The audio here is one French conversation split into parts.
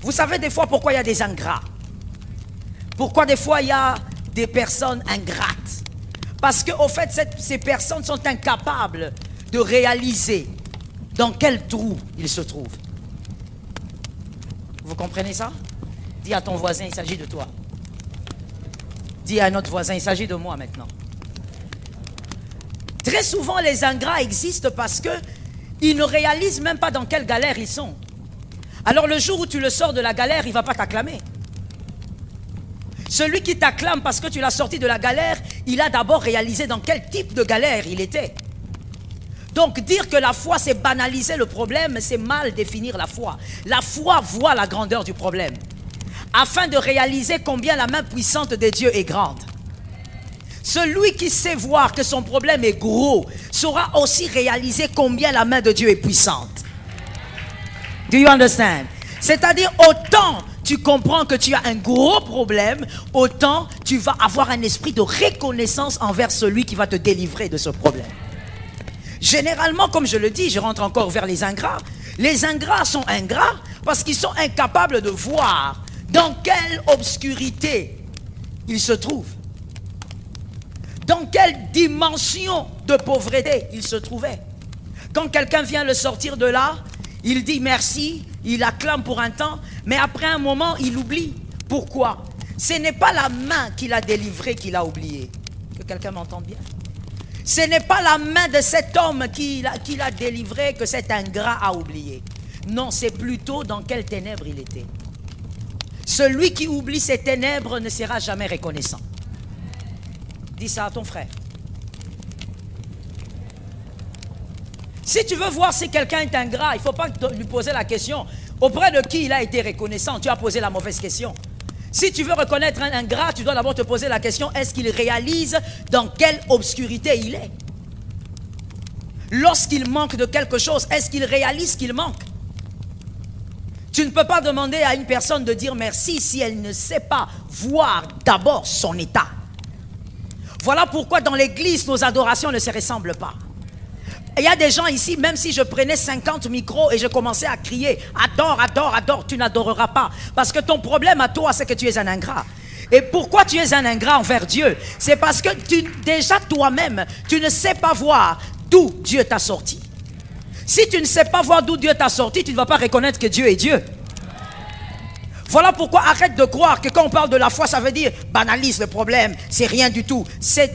Vous savez des fois pourquoi il y a des ingrats? Pourquoi des fois il y a des personnes ingrates? Parce qu'au fait, ces personnes sont incapables de réaliser dans quel trou ils se trouvent. Vous comprenez ça? Dis à ton voisin, il s'agit de toi. Dis à un autre voisin, il s'agit de moi maintenant. Très souvent, les ingrats existent parce qu'ils ne réalisent même pas dans quelle galère ils sont. Alors le jour où tu le sors de la galère, il ne va pas t'acclamer. Celui qui t'acclame parce que tu l'as sorti de la galère, il a d'abord réalisé dans quel type de galère il était. Donc dire que la foi c'est banaliser le problème, c'est mal définir la foi. La foi voit la grandeur du problème, afin de réaliser combien la main puissante de Dieu est grande. Celui qui sait voir que son problème est gros, saura aussi réaliser combien la main de Dieu est puissante. Do you understand? C'est-à-dire, autant tu comprends que tu as un gros problème, autant tu vas avoir un esprit de reconnaissance envers celui qui va te délivrer de ce problème. Généralement, comme je le dis, je rentre encore vers les ingrats. Les ingrats sont ingrats parce qu'ils sont incapables de voir dans quelle obscurité ils se trouvent. Dans quelle dimension de pauvreté ils se trouvaient. Quand quelqu'un vient le sortir de là, il dit merci, il acclame pour un temps, mais après un moment, il oublie. Pourquoi? Ce n'est pas la main qui l'a délivré qu'il a oublié. Que quelqu'un m'entende bien? Ce n'est pas la main de cet homme qui l'a délivré que cet ingrat a oublié. Non, c'est plutôt dans quelles ténèbres il était. Celui qui oublie ses ténèbres ne sera jamais reconnaissant. Dis ça à ton frère. Si tu veux voir si quelqu'un est ingrat, il ne faut pas lui poser la question auprès de qui il a été reconnaissant. Tu as posé la mauvaise question. Si tu veux reconnaître un ingrat, tu dois d'abord te poser la question, est-ce qu'il réalise dans quelle obscurité il est? Lorsqu'il manque de quelque chose, est-ce qu'il réalise qu'il manque? Tu ne peux pas demander à une personne de dire merci si elle ne sait pas voir d'abord son état. Voilà pourquoi dans l'église, nos adorations ne se ressemblent pas. Il y a des gens ici, même si je prenais 50 micros et je commençais à crier « Adore, adore, adore », tu n'adoreras pas. Parce que ton problème à toi, c'est que tu es un ingrat. Et pourquoi tu es un ingrat envers Dieu? C'est parce que déjà toi-même, tu ne sais pas voir d'où Dieu t'a sorti. Si tu ne sais pas voir d'où Dieu t'a sorti, tu ne vas pas reconnaître que Dieu est Dieu. Voilà pourquoi arrête de croire que quand on parle de la foi, ça veut dire banalise le problème, c'est rien du tout. C'est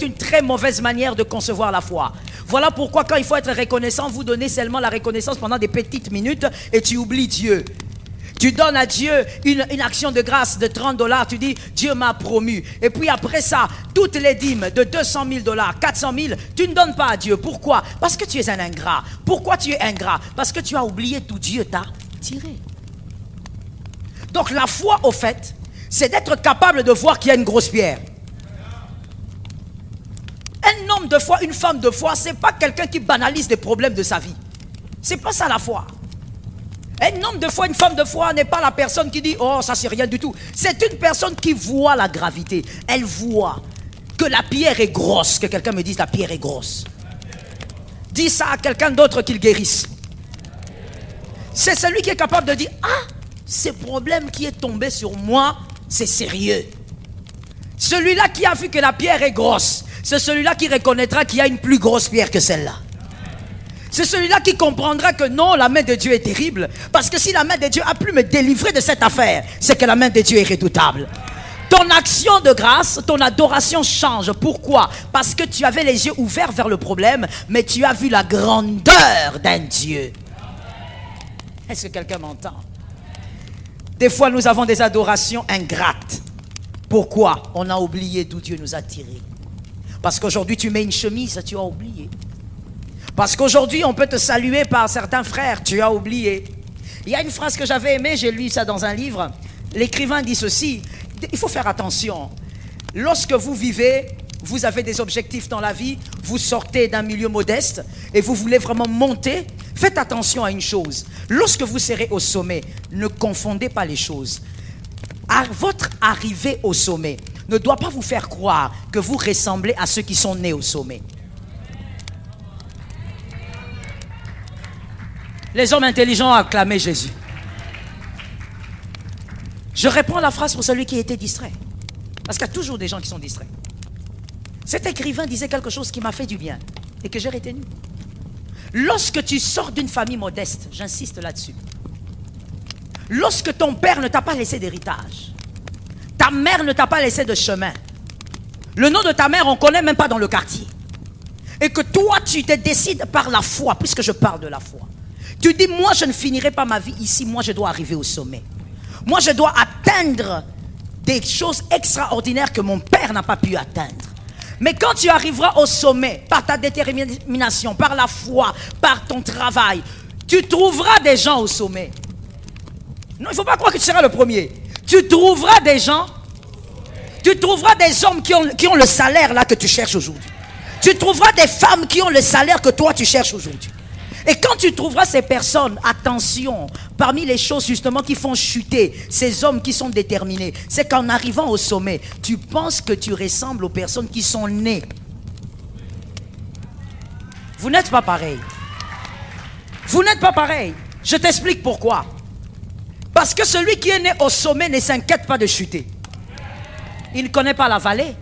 une très mauvaise manière de concevoir la foi. Voilà pourquoi quand il faut être reconnaissant, vous donnez seulement la reconnaissance pendant des petites minutes et tu oublies Dieu. Tu donnes à Dieu une action de grâce de 30 $, tu dis Dieu m'a promu. Et puis après ça, toutes les dîmes de 200 000 $, 400 000, tu ne donnes pas à Dieu. Pourquoi? Parce que tu es un ingrat. Pourquoi tu es ingrat? Parce que tu as oublié d'où Dieu t'a tiré. Donc la foi, au fait, c'est d'être capable de voir qu'il y a une grosse pierre. Un homme de foi, une femme de foi, ce n'est pas quelqu'un qui banalise les problèmes de sa vie. Ce n'est pas ça la foi. Un homme de foi, une femme de foi n'est pas la personne qui dit « Oh, ça c'est rien du tout ». C'est une personne qui voit la gravité. Elle voit que la pierre est grosse. Que quelqu'un me dise « La pierre est grosse ». Dis ça à quelqu'un d'autre qu'il guérisse. C'est celui qui est capable de dire « Ah, ce problème qui est tombé sur moi, c'est sérieux ». Celui-là qui a vu que la pierre est grosse, c'est celui-là qui reconnaîtra qu'il y a une plus grosse pierre que celle-là. C'est celui-là qui comprendra que non, la main de Dieu est terrible. Parce que si la main de Dieu a pu me délivrer de cette affaire, c'est que la main de Dieu est redoutable. Ton action de grâce, ton adoration change. Pourquoi? Parce que tu avais les yeux ouverts vers le problème, mais tu as vu la grandeur d'un Dieu. Est-ce que quelqu'un m'entend? Des fois, nous avons des adorations ingrates. Pourquoi? On a oublié d'où Dieu nous a tirés. Parce qu'aujourd'hui, tu mets une chemise, tu as oublié. Parce qu'aujourd'hui, on peut te saluer par certains frères, tu as oublié. Il y a une phrase que j'avais aimée, j'ai lu ça dans un livre. L'écrivain dit ceci, il faut faire attention. Lorsque vous vivez, vous avez des objectifs dans la vie, vous sortez d'un milieu modeste et vous voulez vraiment monter, faites attention à une chose. Lorsque vous serez au sommet, ne confondez pas les choses. Votre arrivée au sommet ne doit pas vous faire croire que vous ressemblez à ceux qui sont nés au sommet. Les hommes intelligents ont acclamé Jésus. Je reprends la phrase pour celui qui était distrait. Parce qu'il y a toujours des gens qui sont distraits. Cet écrivain disait quelque chose qui m'a fait du bien et que j'ai retenu. Lorsque tu sors d'une famille modeste, j'insiste là-dessus, lorsque ton père ne t'a pas laissé d'héritage, ta mère ne t'a pas laissé de chemin, le nom de ta mère on ne connaît même pas dans le quartier, et que toi tu te décides par la foi, puisque je parle de la foi, tu dis moi je ne finirai pas ma vie ici, moi je dois arriver au sommet, moi je dois atteindre des choses extraordinaires que mon père n'a pas pu atteindre. Mais quand tu arriveras au sommet, par ta détermination, par la foi, par ton travail, tu trouveras des gens au sommet. Non, il ne faut pas croire que tu seras le premier. Tu trouveras des gens, tu trouveras des hommes qui ont le salaire là que tu cherches aujourd'hui. Tu trouveras des femmes qui ont le salaire que toi tu cherches aujourd'hui. Et quand tu trouveras ces personnes, attention, parmi les choses justement qui font chuter ces hommes qui sont déterminés, c'est qu'en arrivant au sommet, tu penses que tu ressembles aux personnes qui sont nées. Vous n'êtes pas pareil. Vous n'êtes pas pareil. Je t'explique pourquoi. Parce que celui qui est né au sommet ne s'inquiète pas de chuter. Il ne connaît pas la vallée.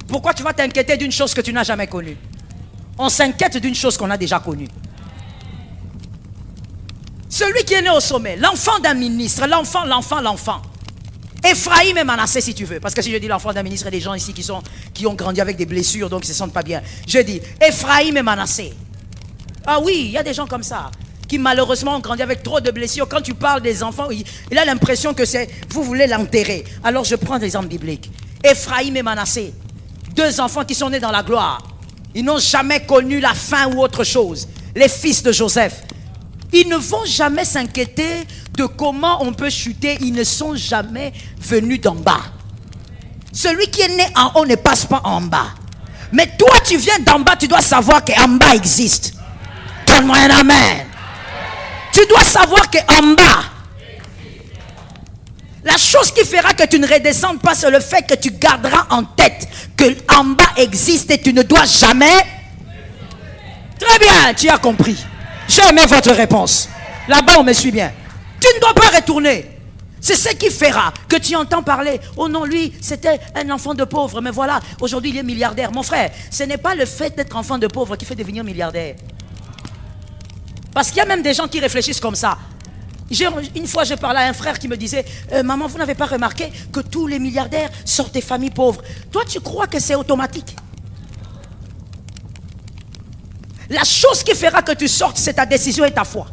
Pourquoi tu vas t'inquiéter d'une chose que tu n'as jamais connue? On s'inquiète d'une chose qu'on a déjà connue. Celui qui est né au sommet, l'enfant d'un ministre, l'enfant. Ephraïm et Manassé si tu veux. Parce que si je dis l'enfant d'un ministre, il y a des gens ici qui ont grandi avec des blessures, donc ils ne se sentent pas bien. Je dis Ephraïm et Manassé. Ah oui, il y a des gens comme ça, qui malheureusement ont grandi avec trop de blessures. Quand tu parles des enfants, il a l'impression que vous voulez l'enterrer. Alors je prends l'exemple biblique. Ephraïm et Manassé, deux enfants qui sont nés dans la gloire. Ils n'ont jamais connu la faim ou autre chose. Les fils de Joseph. Ils ne vont jamais s'inquiéter de comment on peut chuter. Ils ne sont jamais venus d'en bas. Celui qui est né en haut ne passe pas en bas. Mais toi, tu viens d'en bas, tu dois savoir qu'en bas existe. Donne-moi un amen. Tu dois savoir qu'en bas, la chose qui fera que tu ne redescendes pas, c'est le fait que tu garderas en tête que en bas existe et tu ne dois jamais. Très bien, tu as compris. J'ai aimé votre réponse. Là-bas, on me suit bien. Tu ne dois pas retourner. C'est ce qui fera que tu entends parler. Oh non, lui, c'était un enfant de pauvre. Mais voilà, aujourd'hui, il est milliardaire. Mon frère, ce n'est pas le fait d'être enfant de pauvre qui fait devenir milliardaire. Parce qu'il y a même des gens qui réfléchissent comme ça. Une fois, j'ai parlé à un frère qui me disait maman, vous n'avez pas remarqué que tous les milliardaires sortent des familles pauvres? Toi, tu crois que c'est automatique? La chose qui fera que tu sortes, c'est ta décision et ta foi.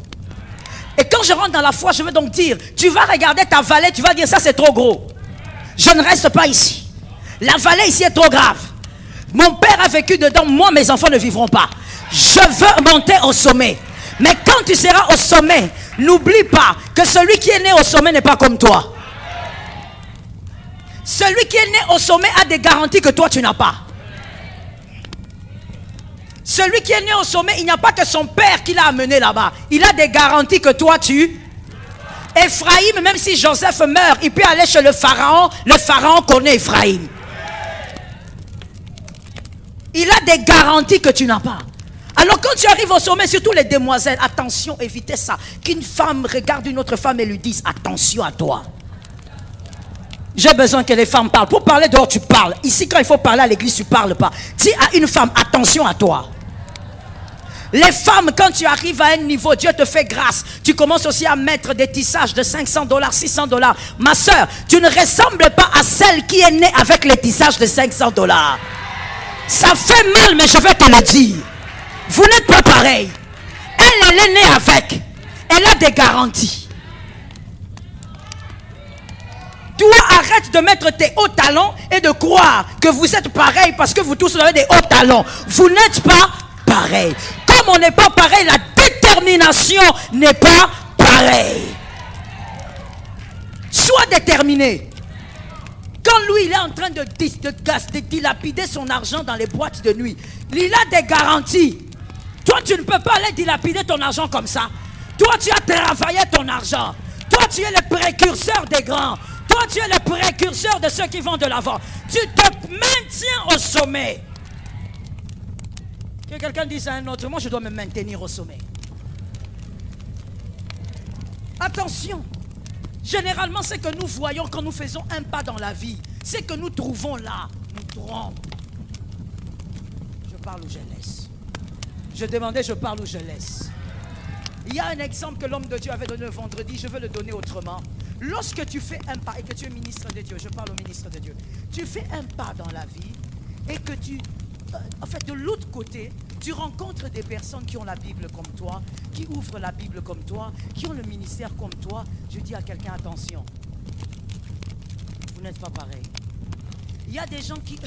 Et quand je rentre dans la foi, je veux donc dire, tu vas regarder ta vallée, tu vas dire ça c'est trop gros. Je ne reste pas ici. La vallée ici est trop grave. Mon père a vécu dedans, moi mes enfants ne vivront pas. Je veux monter au sommet. Mais quand tu seras au sommet, n'oublie pas que celui qui est né au sommet n'est pas comme toi. Celui qui est né au sommet a des garanties que toi tu n'as pas. Celui qui est né au sommet, il n'y a pas que son père qui l'a amené là-bas. Il a des garanties que toi tu... Ephraïm, même si Joseph meurt, il peut aller chez le pharaon. Le pharaon connaît Ephraïm. Il a des garanties que tu n'as pas. Alors quand tu arrives au sommet, surtout les demoiselles, attention, évitez ça. Qu'une femme regarde une autre femme et lui dise attention à toi. J'ai besoin que les femmes parlent. Pour parler dehors, tu parles. Ici, quand il faut parler à l'église, tu ne parles pas. Dis à une femme, attention à toi. Les femmes, quand tu arrives à un niveau, Dieu te fait grâce. Tu commences aussi à mettre des tissages de $500, $600. Ma soeur, tu ne ressembles pas à celle qui est née avec les tissages de $500. Ça fait mal, mais je vais te le dire. Vous n'êtes pas pareil. Elle est née avec. Elle a des garanties. Toi, arrête de mettre tes hauts talons et de croire que vous êtes pareil parce que vous tous avez des hauts talons. Vous n'êtes pas pareil. Comme on n'est pas pareil, la détermination n'est pas pareille. Sois déterminé. Quand lui, il est en train de dilapider son argent dans les boîtes de nuit, il a des garanties. Toi, tu ne peux pas aller dilapider ton argent comme ça. Toi, tu as travaillé ton argent. Toi, tu es le précurseur des grands. Toi, tu es le précurseur de ceux qui vont de l'avant. Tu te maintiens au sommet. Que quelqu'un dise à un autre, moi je dois me maintenir au sommet. Attention, Généralement, ce que nous voyons quand nous faisons un pas dans la vie, c'est que nous trouvons là, nous trompe. Je parle ou je laisse. Je demandais, je parle ou je laisse. Il y a un exemple que l'homme de Dieu avait donné le vendredi, je veux le donner autrement. Lorsque tu fais un pas et que tu es ministre de Dieu, je parle au ministre de Dieu, tu fais un pas dans la vie et que en fait, de l'autre côté, tu rencontres des personnes qui ont la Bible comme toi, qui ouvrent la Bible comme toi, qui ont le ministère comme toi. Je dis à quelqu'un, attention, vous n'êtes pas pareil. Il y a des gens qui...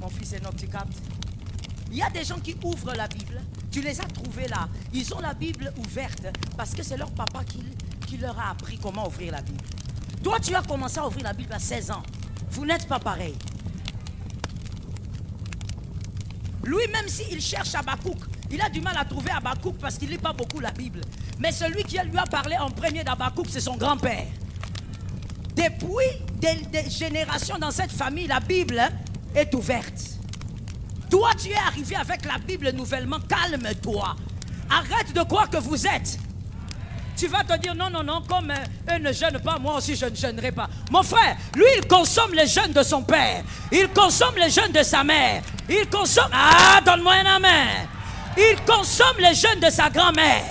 Mon fils est tu captes. Il y a des gens qui ouvrent la Bible, tu les as trouvés là. Ils ont la Bible ouverte parce que c'est leur papa qui leur a appris comment ouvrir la Bible. Toi, tu as commencé à ouvrir la Bible à 16 ans. Vous n'êtes pas pareil. Lui, même s'il cherche Habakkuk, il a du mal à trouver Habakkuk parce qu'il ne lit pas beaucoup la Bible. Mais celui qui lui a parlé en premier d'Habakkuk, c'est son grand-père. Depuis des générations dans cette famille, la Bible est ouverte. Toi, tu es arrivé avec la Bible nouvellement, calme-toi. Arrête de croire que vous êtes. Tu vas te dire, non, comme eux ne jeûnent pas, moi aussi je ne jeûnerai pas. Mon frère, lui, il consomme les jeûnes de son père. Il consomme les jeûnes de sa mère. Il consomme... Ah, donne-moi un amen. Il consomme les jeûnes de sa grand-mère.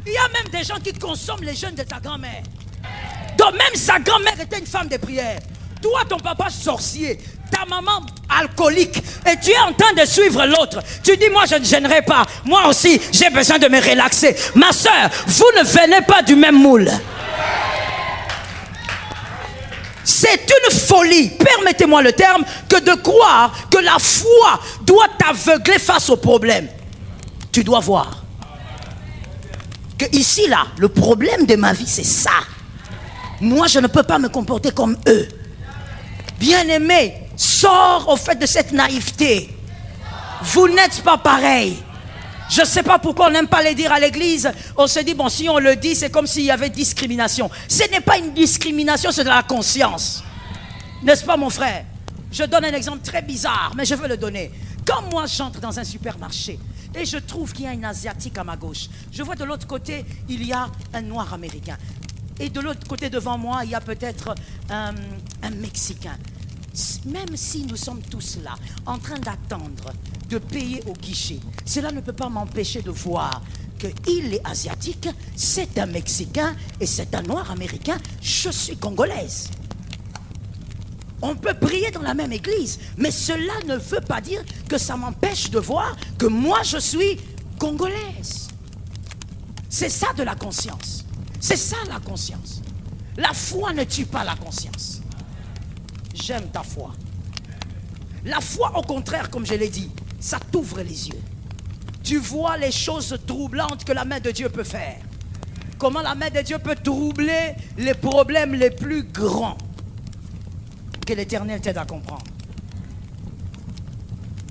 Il y a même des gens qui consomment les jeûnes de ta grand-mère. Donc même sa grand-mère était une femme de prière. Toi, ton papa sorcier, ta maman alcoolique, et tu es en train de suivre l'autre. Tu dis, moi je ne gênerai pas. Moi aussi, j'ai besoin de me relaxer. Ma soeur, vous ne venez pas du même moule. C'est une folie, permettez-moi le terme, que de croire que la foi doit t'aveugler face au problème. Tu dois voir que ici, là, le problème de ma vie, c'est ça. Moi, je ne peux pas me comporter comme eux. Bien-aimé, sors au fait de cette naïveté. Vous n'êtes pas pareil. Je ne sais pas pourquoi on n'aime pas les dire à l'église. On se dit, bon, si on le dit, c'est comme s'il y avait discrimination. Ce n'est pas une discrimination, c'est de la conscience. N'est-ce pas, mon frère? Je donne un exemple très bizarre, mais je veux le donner. Quand moi, j'entre dans un supermarché et je trouve qu'il y a une Asiatique à ma gauche, je vois de l'autre côté, il y a un Noir américain. Et de l'autre côté, devant moi, il y a peut-être un Mexicain. Même si nous sommes tous là, en train d'attendre de payer au guichet, cela ne peut pas m'empêcher de voir qu'il est asiatique, c'est un Mexicain et c'est un Noir américain, je suis congolaise. On peut prier dans la même église, mais cela ne veut pas dire que ça m'empêche de voir que moi je suis congolaise. C'est ça de la conscience. C'est ça la conscience. La foi ne tue pas la conscience. J'aime ta foi. La foi, au contraire, comme je l'ai dit, ça t'ouvre les yeux. Tu vois les choses troublantes que la main de Dieu peut faire. Comment la main de Dieu peut troubler les problèmes les plus grands. Que l'Éternel t'aide à comprendre.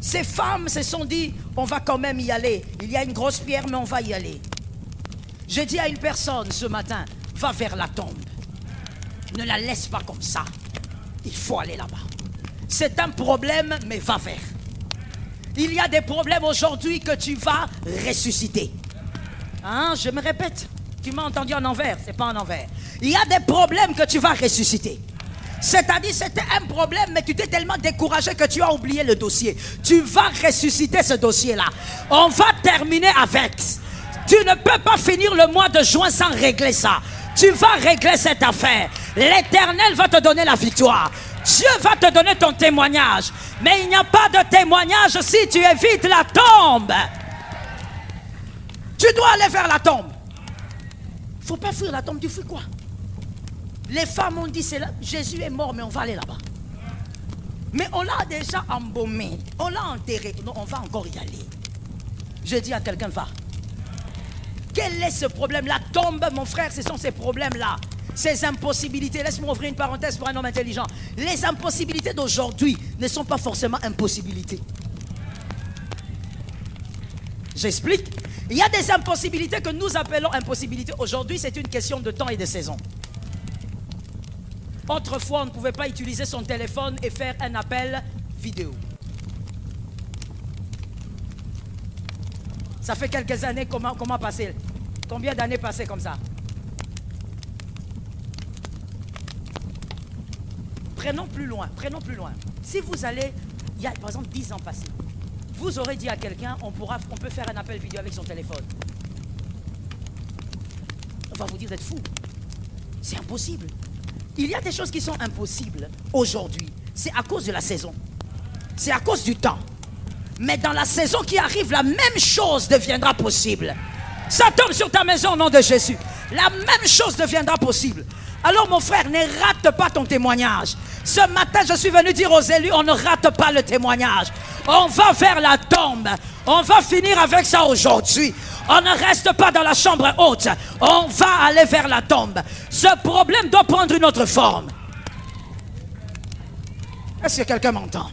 Ces femmes se sont dit, on va quand même y aller. Il y a une grosse pierre, mais on va y aller. J'ai dit à une personne ce matin, va vers la tombe. Ne la laisse pas comme ça. Il faut aller là-bas. C'est un problème, mais va vers. Il y a des problèmes aujourd'hui que tu vas ressusciter. Hein, je me répète. Tu m'as entendu en envers, c'est pas en envers. Il y a des problèmes que tu vas ressusciter. C'est-à-dire, c'était un problème, mais tu t'es tellement découragé que tu as oublié le dossier. Tu vas ressusciter ce dossier-là. On va terminer avec. Tu ne peux pas finir le mois de juin sans régler ça. Tu vas régler cette affaire. L'Éternel va te donner la victoire. Dieu va te donner ton témoignage. Mais il n'y a pas de témoignage si tu évites la tombe. Tu dois aller vers la tombe. Il ne faut pas fuir la tombe. Tu fuis quoi? Les femmes ont dit, Jésus est mort, mais on va aller là-bas. Mais on l'a déjà embaumé. On l'a enterré. Non, on va encore y aller. Je dis à quelqu'un, va. Quel est ce problème? La tombe, mon frère, ce sont ces problèmes-là. Ces impossibilités. Laisse-moi ouvrir une parenthèse pour un homme intelligent. Les impossibilités d'aujourd'hui ne sont pas forcément impossibilités. J'explique. Il y a des impossibilités que nous appelons impossibilités. Aujourd'hui, c'est une question de temps et de saison. Autrefois, on ne pouvait pas utiliser son téléphone et faire un appel vidéo. Ça fait quelques années, comment passer? Combien d'années passées comme ça? Prenons plus loin. Si vous allez, il y a par exemple 10 ans passés, vous aurez dit à quelqu'un, on peut faire un appel vidéo avec son téléphone. On va vous dire, vous êtes fou. C'est impossible. Il y a des choses qui sont impossibles aujourd'hui. C'est à cause de la saison. C'est à cause du temps. Mais dans la saison qui arrive, la même chose deviendra possible. Ça tombe sur ta maison au nom de Jésus. La même chose deviendra possible. Alors mon frère, ne rate pas ton témoignage. Ce matin, je suis venu dire aux élus, on ne rate pas le témoignage. On va vers la tombe. On va finir avec ça aujourd'hui. On ne reste pas dans la chambre haute. On va aller vers la tombe. Ce problème doit prendre une autre forme. Est-ce que quelqu'un m'entend?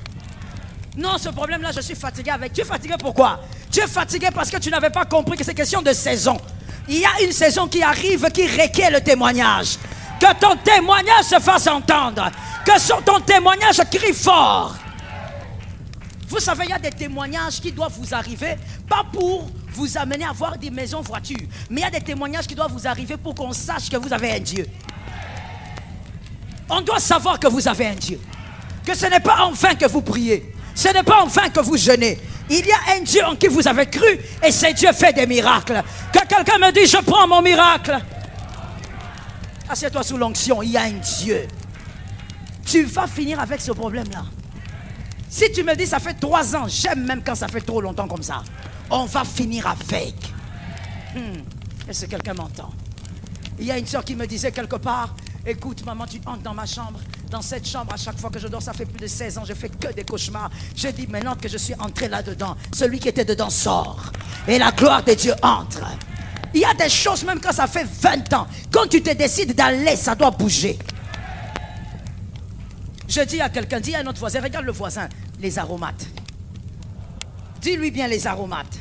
Non, ce problème-là, je suis fatigué avec. Tu es fatigué pourquoi? Tu es fatigué parce que tu n'avais pas compris que c'est question de saison. Il y a une saison qui arrive qui requiert le témoignage. Que ton témoignage se fasse entendre. Que sur ton témoignage crie fort. Vous savez, il y a des témoignages qui doivent vous arriver, pas pour vous amener à avoir des maisons, voitures, mais il y a des témoignages qui doivent vous arriver pour qu'on sache que vous avez un Dieu. On doit savoir que vous avez un Dieu. Que ce n'est pas en vain que vous priez. Ce n'est pas en vain que vous jeûnez. Il y a un Dieu en qui vous avez cru et ce Dieu fait des miracles. Que quelqu'un me dise, je prends mon miracle. Assieds-toi sous l'onction, il y a un Dieu. Tu vas finir avec ce problème-là. Si tu me dis, ça fait 3 ans, j'aime même quand ça fait trop longtemps comme ça. On va finir avec. Est-ce que quelqu'un m'entend? Il y a une soeur qui me disait quelque part, écoute maman, tu entres dans ma chambre. Dans cette chambre, à chaque fois que je dors, ça fait plus de 16 ans, je fais que des cauchemars. Je dis maintenant que je suis entré là-dedans, celui qui était dedans sort. Et la gloire de Dieu entre. Il y a des choses, même quand ça fait 20 ans, quand tu te décides d'aller, ça doit bouger. Je dis à quelqu'un, dis à notre voisin, regarde le voisin, les aromates. Dis-lui bien les aromates.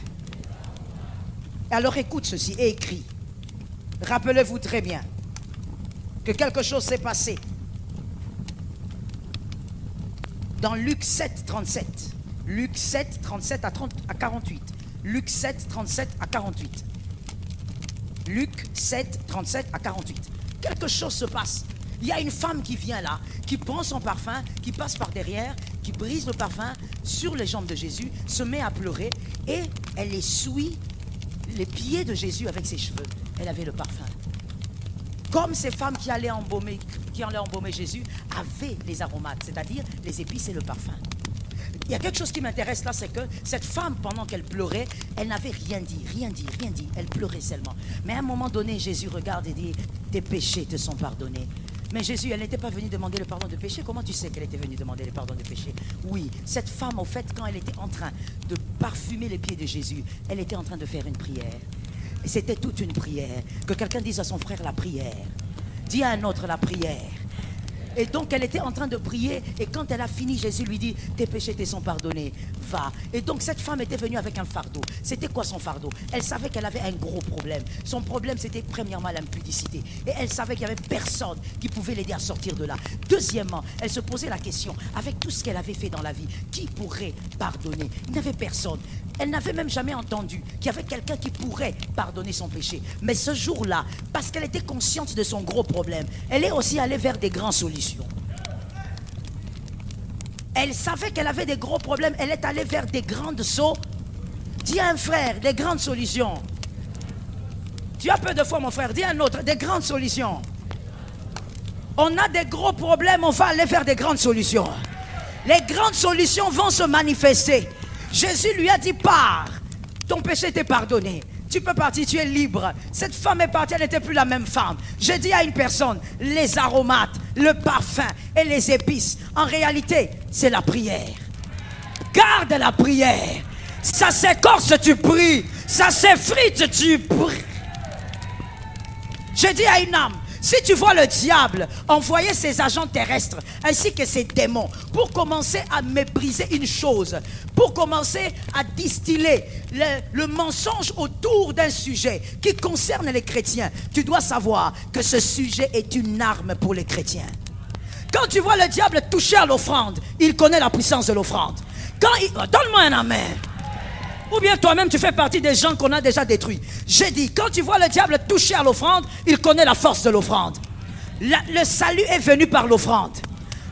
Alors écoute ceci et écris. Rappelez-vous très bien que quelque chose s'est passé. Dans Luc 7, 37. Luc 7, 37 à 48. Luc 7, 37 à 48. Luc 7, 37 à 48. Quelque chose se passe. Il y a une femme qui vient là, qui prend son parfum, qui passe par derrière, qui brise le parfum sur les jambes de Jésus, se met à pleurer et elle essuie les pieds de Jésus avec ses cheveux. Elle avait le parfum. Comme ces femmes qui allaient embaumer Jésus avaient les aromates, c'est-à-dire les épices et le parfum. Il y a quelque chose qui m'intéresse là, c'est que cette femme, pendant qu'elle pleurait, elle n'avait rien dit. Elle pleurait seulement. Mais à un moment donné, Jésus regarde et dit, tes péchés te sont pardonnés. Mais Jésus, elle n'était pas venue demander le pardon de péché. Comment tu sais qu'elle était venue demander le pardon de péché? Oui, cette femme, au fait, quand elle était en train de parfumer les pieds de Jésus, elle était en train de faire une prière. Et c'était toute une prière. Que quelqu'un dise à son frère la prière. Dis à un autre la prière. Et donc elle était en train de prier et quand elle a fini, Jésus lui dit, tes péchés te sont pardonnés, va. Et donc cette femme était venue avec un fardeau. C'était quoi son fardeau? Elle savait qu'elle avait un gros problème. Son problème, c'était premièrement l'impudicité. Et elle savait qu'il n'y avait personne qui pouvait l'aider à sortir de là. Deuxièmement, elle se posait la question, avec tout ce qu'elle avait fait dans la vie, qui pourrait pardonner? Il n'y avait personne. Elle n'avait même jamais entendu qu'il y avait quelqu'un qui pourrait pardonner son péché. Mais ce jour-là, parce qu'elle était consciente de son gros problème, elle est aussi allée vers des grandes solutions. Elle savait qu'elle avait des gros problèmes, elle est allée vers des grandes solutions. Dis à un frère, des grandes solutions. Tu as peu de foi, mon frère, dis à un autre, des grandes solutions. On a des gros problèmes, on va aller vers des grandes solutions. Les grandes solutions vont se manifester. Jésus lui a dit, pars, ton péché t'est pardonné. Tu peux partir, tu es libre. Cette femme est partie, elle n'était plus la même femme. J'ai dit à une personne, les aromates, le parfum et les épices, en réalité, c'est la prière. Garde la prière. Ça s'écorce, tu pries. Ça s'effrite, tu pries. J'ai dit à une âme, si tu vois le diable envoyer ses agents terrestres ainsi que ses démons pour commencer à mépriser une chose, pour commencer à distiller le mensonge autour d'un sujet qui concerne les chrétiens, tu dois savoir que ce sujet est une arme pour les chrétiens. Quand tu vois le diable toucher à l'offrande, il connaît la puissance de l'offrande. Donne-moi un amen. Ou bien toi-même tu fais partie des gens qu'on a déjà détruits. J'ai dit, quand tu vois le diable toucher à l'offrande, il connaît la force de l'offrande. Le salut est venu par l'offrande.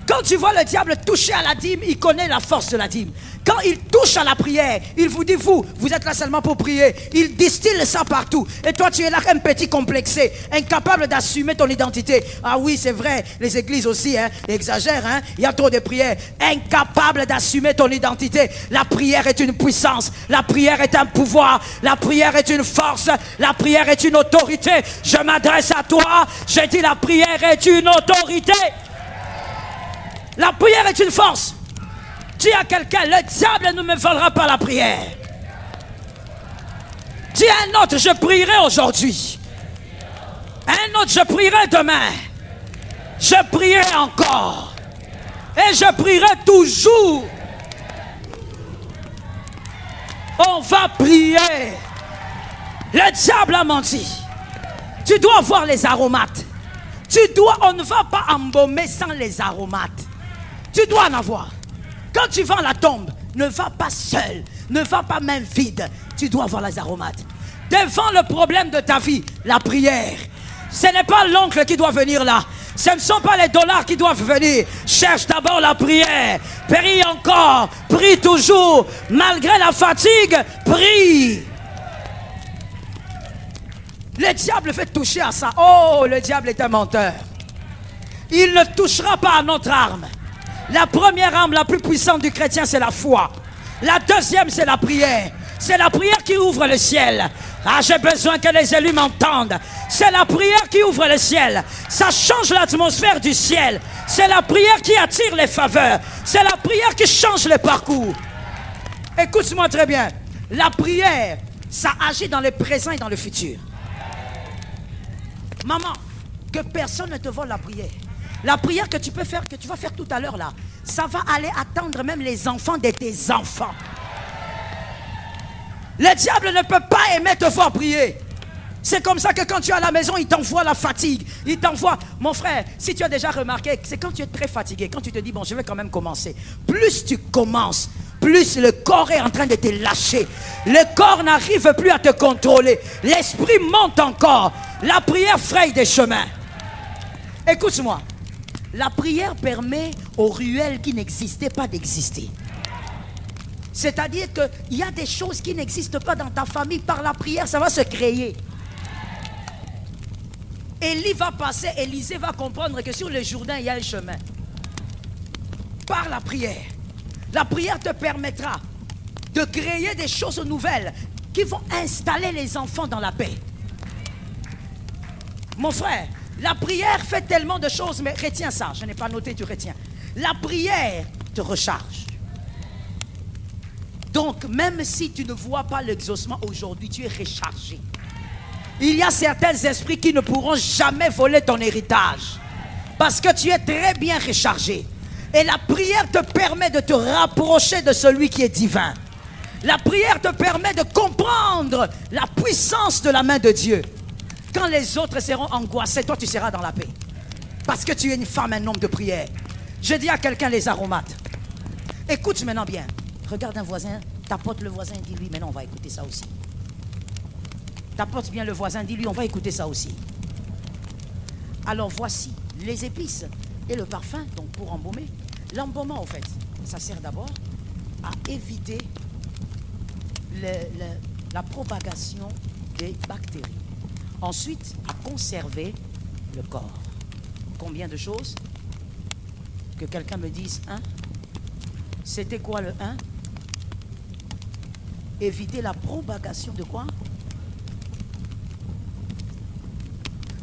Quand tu vois le diable toucher à la dîme, il connaît la force de la dîme. Quand il touche à la prière, il vous dit, vous êtes là seulement pour prier. Il distille ça partout. Et toi, tu es là un petit complexé, incapable d'assumer ton identité. Ah oui, c'est vrai, les églises aussi, exagèrent, il y a trop de prières. Incapable d'assumer ton identité. La prière est une puissance. La prière est un pouvoir. La prière est une force. La prière est une autorité. Je m'adresse à toi. Je dis, la prière est une autorité. La prière est une force. Dis à quelqu'un, le diable ne me volera pas la prière. Dis à un autre, je prierai aujourd'hui. Un autre, je prierai demain. Je prierai encore. Et je prierai toujours. On va prier. Le diable a menti. Tu dois voir les aromates. On ne va pas embaumer sans les aromates. Tu dois en avoir. Quand tu vas à la tombe, ne va pas seul, ne va pas main vide. Tu dois avoir les aromates. Devant le problème de ta vie, la prière. Ce n'est pas l'oncle qui doit venir là. Ce ne sont pas les dollars qui doivent venir. Cherche d'abord la prière. Prie encore. Prie toujours. Malgré la fatigue, prie. Le diable fait toucher à ça. Oh, le diable est un menteur. Il ne touchera pas à notre arme. La première arme la plus puissante du chrétien, c'est la foi. La deuxième, c'est la prière. C'est la prière qui ouvre le ciel. Ah, j'ai besoin que les élus m'entendent. C'est la prière qui ouvre le ciel. Ça change l'atmosphère du ciel. C'est la prière qui attire les faveurs. C'est la prière qui change le parcours. Écoute-moi très bien. La prière, ça agit dans le présent et dans le futur. Maman, que personne ne te vole la prière. La prière que tu peux faire, que tu vas faire tout à l'heure là, ça va aller attendre même les enfants de tes enfants. Le diable ne peut pas aimer te voir prier. C'est comme ça que quand tu es à la maison, il t'envoie la fatigue. Il t'envoie, mon frère, si tu as déjà remarqué, c'est quand tu es très fatigué, quand tu te dis, bon, je vais quand même commencer. Plus tu commences, plus le corps est en train de te lâcher. Le corps n'arrive plus à te contrôler. L'esprit monte encore. La prière fraye des chemins. Écoute-moi. La prière permet aux ruelles qui n'existaient pas d'exister. C'est-à-dire qu'il y a des choses qui n'existent pas dans ta famille. Par la prière, ça va se créer. Élie va passer, Élisée va comprendre que sur le Jourdain, il y a un chemin. Par la prière. La prière te permettra de créer des choses nouvelles qui vont installer les enfants dans la paix. Mon frère, la prière fait tellement de choses, mais retiens ça, je n'ai pas noté, tu retiens. La prière te recharge. Donc, même si tu ne vois pas l'exaucement aujourd'hui, tu es rechargé. Il y a certains esprits qui ne pourront jamais voler ton héritage. Parce que tu es très bien rechargé. Et la prière te permet de te rapprocher de celui qui est divin. La prière te permet de comprendre la puissance de la main de Dieu. Quand les autres seront angoissés, toi tu seras dans la paix. Parce que tu es une femme, un homme de prière. Je dis à quelqu'un les aromates. Écoute maintenant bien. Regarde un voisin, tapote le voisin, dis-lui, mais non, on va écouter ça aussi. Tapote bien le voisin, dis-lui, on va écouter ça aussi. Alors voici les épices et le parfum, donc pour embaumer. L'embaumement, en fait, ça sert d'abord à éviter la propagation des bactéries. Ensuite, à conserver le corps. Combien de choses? Que quelqu'un me dise un. C'était quoi le 1? Éviter la propagation de quoi?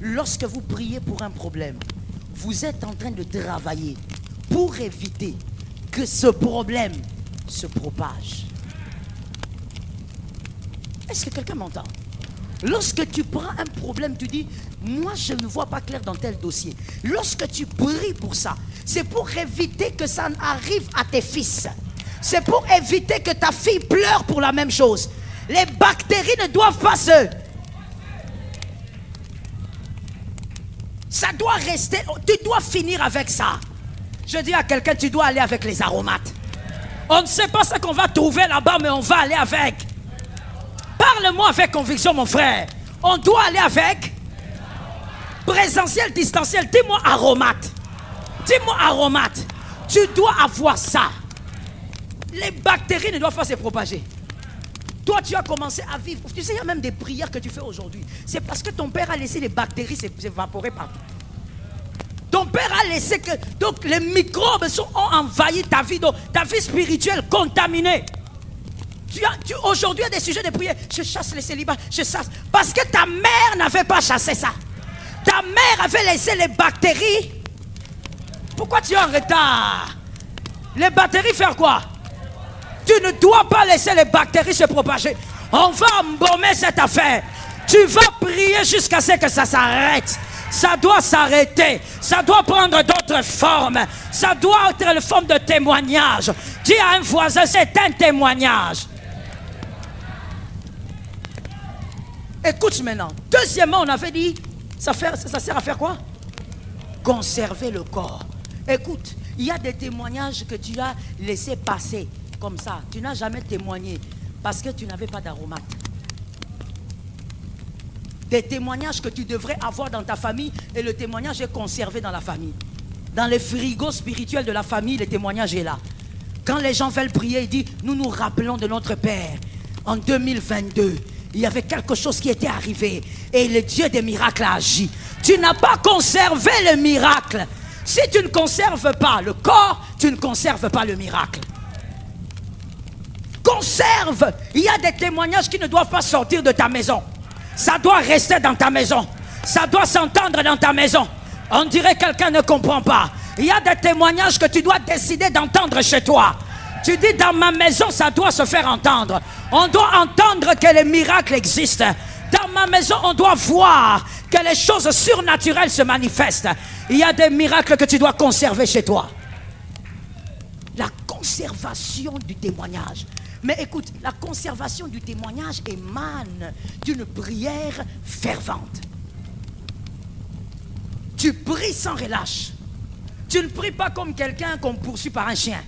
Lorsque vous priez pour un problème, vous êtes en train de travailler pour éviter que ce problème se propage. Est-ce que quelqu'un m'entend? Lorsque tu prends un problème, tu dis, moi je ne vois pas clair dans tel dossier. Lorsque tu pries pour ça, c'est pour éviter que ça arrive à tes fils. C'est pour éviter que ta fille pleure pour la même chose. Les bactéries ne doivent pas se... Ça doit rester, tu dois finir avec ça. Je dis à quelqu'un, tu dois aller avec les aromates. On ne sait pas ce qu'on va trouver là-bas, mais on va aller avec. Parle-moi avec conviction, mon frère. On doit aller avec présentiel, distanciel. Dis-moi aromate. Dis-moi, aromate, tu dois avoir ça. Les bactéries ne doivent pas se propager. Toi, tu as commencé à vivre. Tu sais, il y a même des prières que tu fais aujourd'hui. C'est parce que ton père a laissé les bactéries s'évaporer partout. Ton père a laissé que... Donc, les microbes ont envahi ta vie. Donc, ta vie spirituelle contaminée. Aujourd'hui, il y a des sujets de prière. Je chasse les célibats. Je chasse. Parce que ta mère n'avait pas chassé ça. Ta mère avait laissé les bactéries. Pourquoi tu es en retard? Les bactéries faire quoi? Tu ne dois pas laisser les bactéries se propager. On va embaumer cette affaire. Tu vas prier jusqu'à ce que ça s'arrête. Ça doit s'arrêter. Ça doit prendre d'autres formes. Ça doit être une forme de témoignage. Dis à un voisin, c'est un témoignage. Écoute maintenant. Deuxièmement, on avait dit, ça sert à faire quoi? Conserver le corps. Écoute, il y a des témoignages que tu as laissés passer comme ça. Tu n'as jamais témoigné parce que tu n'avais pas d'aromate. Des témoignages que tu devrais avoir dans ta famille et le témoignage est conservé dans la famille. Dans les frigos spirituels de la famille, le témoignage est là. Quand les gens veulent prier, ils disent, nous nous rappelons de notre Père. En 2022, il y avait quelque chose qui était arrivé et le Dieu des miracles a agi. Tu n'as pas conservé le miracle. Si tu ne conserves pas le corps, tu ne conserves pas le miracle. Conserve. Il y a des témoignages qui ne doivent pas sortir de ta maison. Ça doit rester dans ta maison. Ça doit s'entendre dans ta maison. On dirait que quelqu'un ne comprend pas. Il y a des témoignages que tu dois décider d'entendre chez toi. Tu dis, dans ma maison, ça doit se faire entendre. On doit entendre que les miracles existent. Dans ma maison, on doit voir que les choses surnaturelles se manifestent. Il y a des miracles que tu dois conserver chez toi. La conservation du témoignage. Mais écoute, la conservation du témoignage émane d'une prière fervente. Tu pries sans relâche. Tu ne pries pas comme quelqu'un qu'on poursuit par un chien.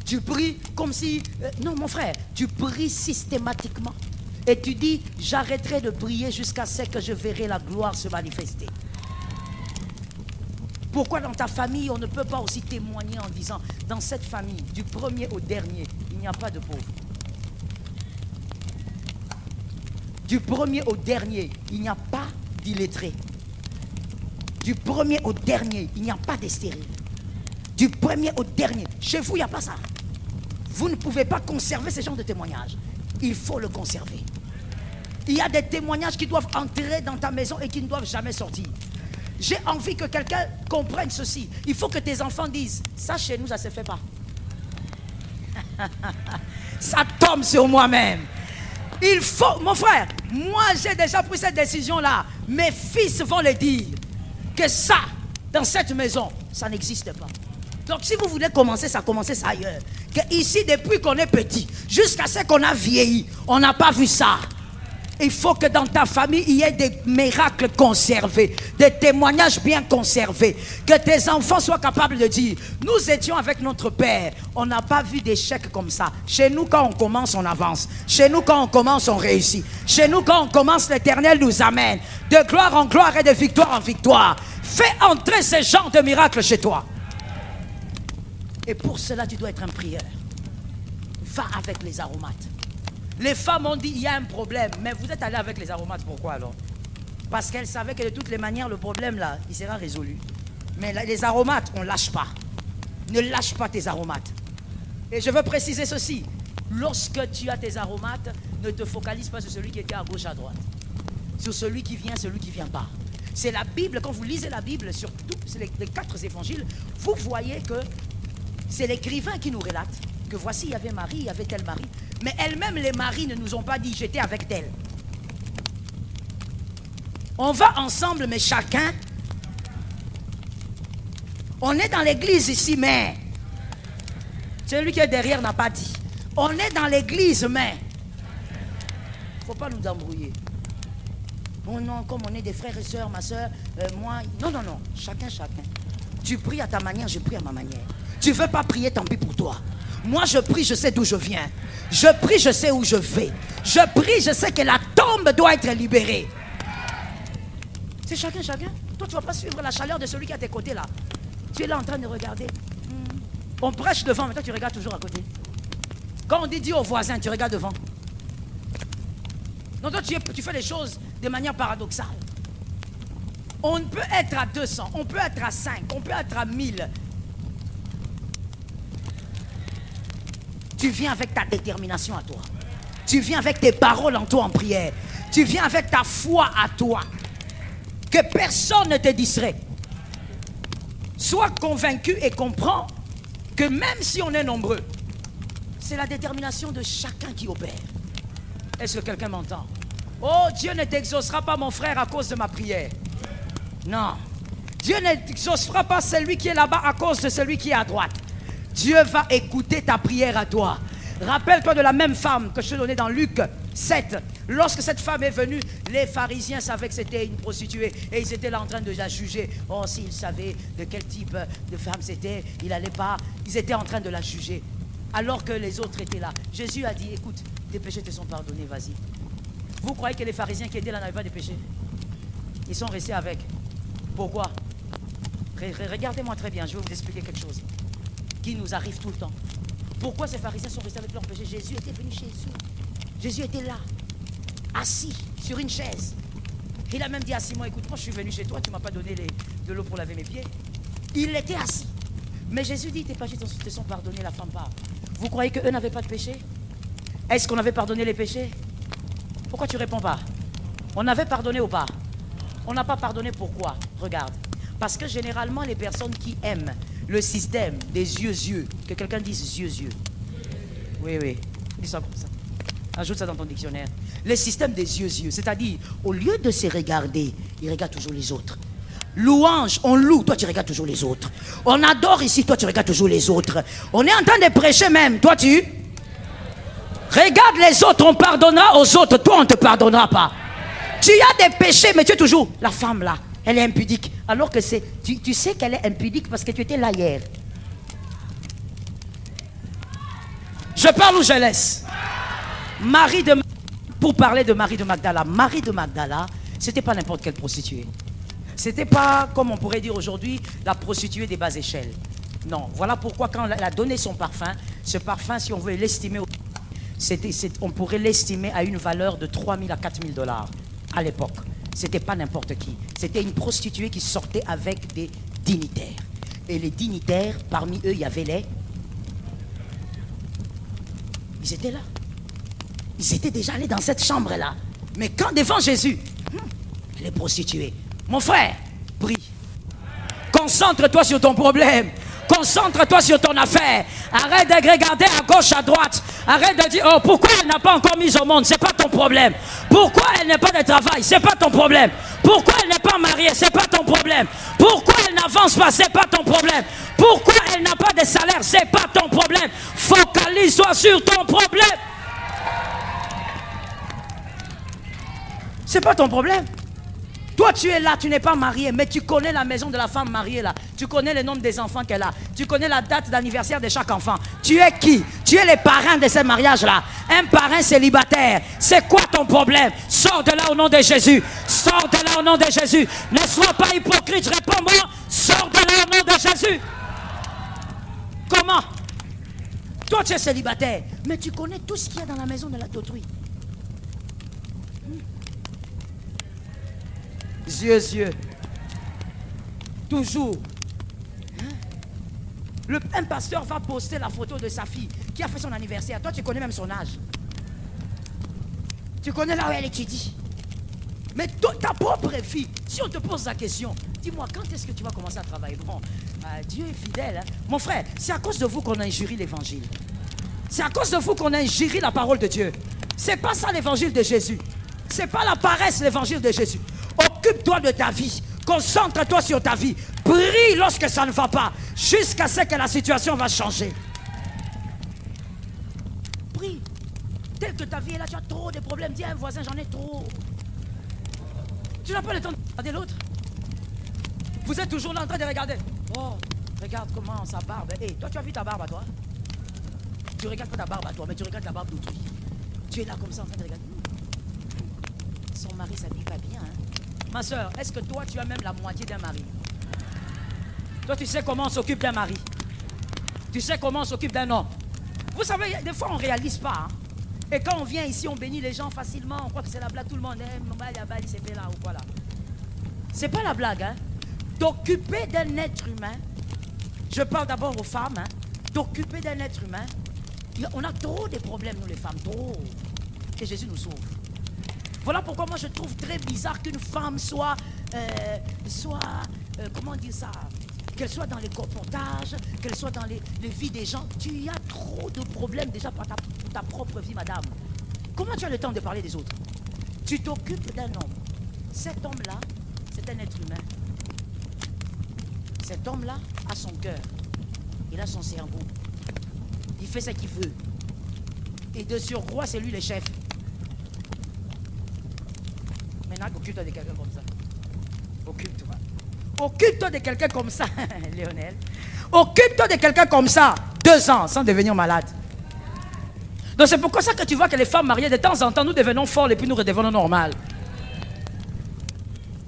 Tu pries comme si... non, mon frère, tu pries systématiquement. Et tu dis, j'arrêterai de prier jusqu'à ce que je verrai la gloire se manifester. Pourquoi dans ta famille, on ne peut pas aussi témoigner en disant, dans cette famille, du premier au dernier, il n'y a pas de pauvres. Du premier au dernier, il n'y a pas d'illettrés. Du premier au dernier, il n'y a pas de stériles. Du premier au dernier, chez vous, il n'y a pas ça. Vous ne pouvez pas conserver ce genre de témoignages. Il faut le conserver. Il y a des témoignages qui doivent entrer dans ta maison et qui ne doivent jamais sortir. J'ai envie que quelqu'un comprenne ceci. Il faut que tes enfants disent, ça chez nous, ça ne se fait pas. Ça tombe sur moi-même. Il faut, mon frère, moi j'ai déjà pris cette décision-là. Mes fils vont le dire. Que ça, dans cette maison, ça n'existe pas. Donc si vous voulez commencer ça ailleurs. Que ici, depuis qu'on est petit, jusqu'à ce qu'on a vieilli, on n'a pas vu ça. Il faut que dans ta famille, il y ait des miracles conservés, des témoignages bien conservés. Que tes enfants soient capables de dire, nous étions avec notre Père, on n'a pas vu d'échec comme ça. Chez nous, quand on commence, on avance. Chez nous, quand on commence, on réussit. Chez nous, quand on commence, l'Éternel nous amène de gloire en gloire et de victoire en victoire. Fais entrer ces genres de miracles chez toi. Et pour cela, tu dois être un prieur. Va avec les aromates. Les femmes ont dit, il y a un problème. Mais vous êtes allés avec les aromates, pourquoi alors? Parce qu'elles savaient que de toutes les manières, le problème là, il sera résolu. Mais les aromates, on ne lâche pas. Ne lâche pas tes aromates. Et je veux préciser ceci. Lorsque tu as tes aromates, ne te focalise pas sur celui qui était à gauche, à droite. Sur celui qui vient, celui qui ne vient pas. C'est la Bible, quand vous lisez la Bible, sur tous les 4 évangiles, vous voyez que c'est l'écrivain qui nous relate que voici, il y avait Marie, il y avait tel mari. Mais elles-mêmes, les maris ne nous ont pas dit, j'étais avec tel. On va ensemble, mais chacun. On est dans l'église ici, mais celui qui est derrière n'a pas dit. On est dans l'église, mais il ne faut pas nous embrouiller. Bon, non, comme on est des frères et sœurs, ma sœur, moi... Non, non, non, chacun. Tu pries à ta manière, je prie à ma manière. Tu ne veux pas prier, tant pis pour toi. Moi, je prie, je sais d'où je viens. Je prie, je sais où je vais. Je prie, je sais que la tombe doit être libérée. C'est chacun. Toi, tu ne vas pas suivre la chaleur de celui qui est à tes côtés là. Tu es là en train de regarder. On prêche devant, mais toi tu regardes toujours à côté. Quand on dit Dieu au voisin, tu regardes devant. Donc toi tu fais les choses de manière paradoxale. On peut être à 200, on peut être à 5, on peut être à 1000. Tu viens avec ta détermination à toi. Tu viens avec tes paroles en toi en prière. Tu viens avec ta foi à toi. Que personne ne te distrait. Sois convaincu et comprends que même si on est nombreux, c'est la détermination de chacun qui opère. Est-ce que quelqu'un m'entend? Oh, Dieu ne t'exaucera pas, mon frère, à cause de ma prière. Non. Dieu n'exaucera pas celui qui est là-bas à cause de celui qui est à droite. Dieu va écouter ta prière à toi. Rappelle-toi de la même femme que je te donnais dans Luc 7. Lorsque cette femme est venue, les pharisiens savaient que c'était une prostituée et ils étaient là en train de la juger. Oh, s'ils savaient de quel type de femme c'était, ils étaient en train de la juger. Alors que les autres étaient là. Jésus a dit, écoute, tes péchés te sont pardonnés, vas-y. Vous croyez que les pharisiens qui étaient là n'avaient pas de péchés? Ils sont restés avec. Pourquoi? Regardez-moi très bien, je vais vous expliquer quelque chose qui nous arrive tout le temps. Pourquoi ces pharisiens sont restés avec leurs péchés? Jésus était venu chez eux. Jésus était là, assis sur une chaise. Il a même dit à Simon, écoute, moi je suis venu chez toi, tu ne m'as pas donné de l'eau pour laver mes pieds. Il était assis. Mais Jésus dit, tes péchés te sont pardonnés, la femme parle. Vous croyez qu'eux n'avaient pas de péché? Est-ce qu'on avait pardonné les péchés? Pourquoi tu ne réponds pas? On avait pardonné ou pas? On n'a pas pardonné, pourquoi? Regarde. Parce que généralement, les personnes qui aiment le système des yeux, que quelqu'un dise yeux. Oui, dis ça comme ça. Ajoute ça dans ton dictionnaire. Le système des yeux, c'est-à-dire, au lieu de se regarder, il regarde toujours les autres. Louange, on loue, toi tu regardes toujours les autres. On adore ici, toi tu regardes toujours les autres. On est en train de prêcher même, toi tu regardes les autres, on pardonnera aux autres, toi on ne te pardonnera pas. Tu as des péchés, mais tu es toujours la femme là, elle est impudique. Alors que tu sais qu'elle est impudique parce que tu étais là hier. Je parle ou je laisse? Pour parler de Marie de Magdala. Marie de Magdala, c'était pas n'importe quelle prostituée. C'était pas, comme on pourrait dire aujourd'hui, la prostituée des basses échelles. Non, voilà pourquoi quand elle a donné son parfum, ce parfum, si on veut l'estimer, on pourrait l'estimer à une valeur de 3 000 à 4 000 dollars à l'époque. C'était pas n'importe qui. C'était une prostituée qui sortait avec des dignitaires. Et les dignitaires, parmi eux, il y avait les... Ils étaient là. Ils étaient déjà allés dans cette chambre-là. Mais quand devant Jésus, les prostituées, mon frère, prie. Concentre-toi sur ton problème. Concentre-toi sur ton affaire. Arrête de regarder à gauche, à droite. Arrête de dire, oh, pourquoi elle n'a pas encore mis au monde? C'est pas ton problème. Pourquoi elle n'a pas de travail? C'est pas ton problème. Pourquoi elle n'est pas mariée? C'est pas ton problème. Pourquoi elle n'avance pas? C'est pas ton problème. Pourquoi elle n'a pas de salaire? C'est pas ton problème. Focalise-toi sur ton problème. C'est pas ton problème. Toi, tu es là, tu n'es pas marié, mais tu connais la maison de la femme mariée là. Tu connais le nombre des enfants qu'elle a. Tu connais la date d'anniversaire de chaque enfant. Tu es qui? Tu es les parrains de ce mariage-là. Un parrain célibataire. C'est quoi ton problème? Sors de là au nom de Jésus. Sors de là au nom de Jésus. Ne sois pas hypocrite, réponds-moi. Sors de là au nom de Jésus. Comment? Toi, tu es célibataire, mais tu connais tout ce qu'il y a dans la maison de d'autrui. Yeux. Toujours. Un pasteur va poster la photo de sa fille qui a fait son anniversaire. Toi, tu connais même son âge. Tu connais là où elle étudie. Mais ta propre fille, si on te pose la question, dis-moi, quand est-ce que tu vas commencer à travailler? Bon, Dieu est fidèle. Hein? Mon frère, c'est à cause de vous qu'on a injurié l'évangile. C'est à cause de vous qu'on a injurié la parole de Dieu. C'est pas ça l'évangile de Jésus. C'est pas la paresse l'évangile de Jésus. Occupe-toi de ta vie. Concentre-toi sur ta vie. Prie lorsque ça ne va pas. Jusqu'à ce que la situation va changer. Prie. Tel que ta vie est là, tu as trop de problèmes. Dis à un voisin, j'en ai trop. Tu n'as pas le temps de regarder l'autre. Vous êtes toujours là en train de regarder. Oh, regarde comment sa barbe. Hey, toi, tu as vu ta barbe à toi? Tu regardes pas ta barbe à toi, mais tu regardes la barbe d'autrui. Tu es là comme ça en train de regarder. Son mari s'habille pas bien. Hein? Ma soeur, est-ce que toi, tu as même la moitié d'un mari? Toi, tu sais comment on s'occupe d'un mari. Tu sais comment on s'occupe d'un homme. Vous savez, des fois, on ne réalise pas. Hein. Et quand on vient ici, on bénit les gens facilement. On croit que c'est la blague. Tout le monde aime. C'est là ou quoi là. C'est pas la blague. Hein. T'occuper d'un être humain. Je parle d'abord aux femmes. Hein. T'occuper d'un être humain. On a trop de problèmes, nous les femmes. Trop. Et Jésus nous sauve. Voilà pourquoi moi je trouve très bizarre qu'une femme soit comment dire ça, qu'elle soit dans les colportages, qu'elle soit dans les vies des gens. Tu as trop de problèmes déjà pour ta propre vie, madame. Comment tu as le temps de parler des autres? Tu t'occupes d'un homme. Cet homme-là, c'est un être humain. Cet homme-là a son cœur. Il a son cerveau. Il fait ce qu'il veut. Et de surcroît, c'est lui le chef. Maintenant, occupe-toi de quelqu'un comme ça. Occupe-toi. Occupe-toi de quelqu'un comme ça, Lionel. Occupe-toi de quelqu'un comme ça, 2 ans, sans devenir malade. Donc c'est pourquoi ça que tu vois que les femmes mariées, de temps en temps, nous devenons folles et puis nous redevenons normales.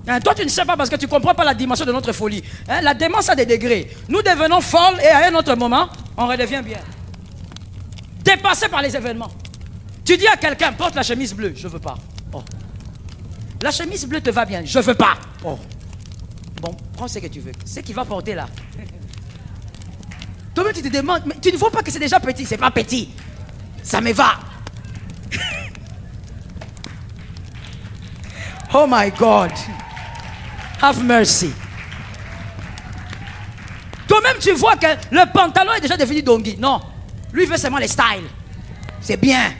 Hein, toi, tu ne sais pas parce que tu ne comprends pas la dimension de notre folie. Hein, la démence a des degrés. Nous devenons folles et à un autre moment, on redevient bien. Dépassé par les événements. Tu dis à quelqu'un, porte la chemise bleue. Je ne veux pas. Oh. La chemise bleue te va bien. Je ne veux pas. Oh. Bon, prends ce que tu veux. Ce qu'il va porter là. Toi-même, tu te demandes, mais tu ne vois pas que c'est déjà petit. C'est pas petit. Ça me va. Oh my God. Have mercy. Toi-même, tu vois que le pantalon est déjà devenu dongi. Non. Lui, il veut seulement les styles. C'est bien.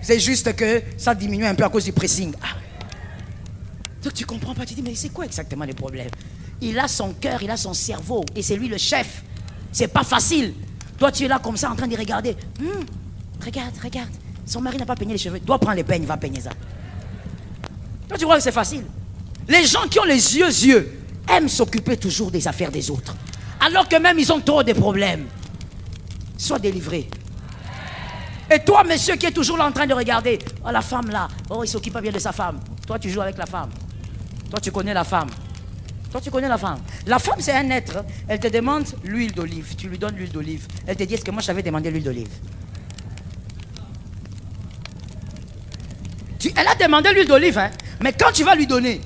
C'est juste que ça diminue un peu à cause du pressing. Ah. Donc tu comprends pas, tu dis, mais c'est quoi exactement le problème? Il a son cœur, il a son cerveau, et c'est lui le chef. C'est pas facile. Toi, tu es là comme ça en train de regarder. Regarde. Son mari n'a pas peigné les cheveux. Il doit prendre les peignes, il va peigner ça. Toi, tu crois que c'est facile? Les gens qui ont les yeux aiment s'occuper toujours des affaires des autres. Alors que même ils ont trop de problèmes. Sois délivré. Et toi, monsieur, qui est toujours là en train de regarder, oh, la femme là, oh, il s'occupe pas bien de sa femme. Toi, tu joues avec la femme. Toi, tu connais la femme. La femme, c'est un être. Elle te demande l'huile d'olive. Tu lui donnes l'huile d'olive. Elle te dit, est-ce que moi, je t'avais demandé l'huile d'olive? Elle a demandé l'huile d'olive, hein. Mais quand tu vas lui donner,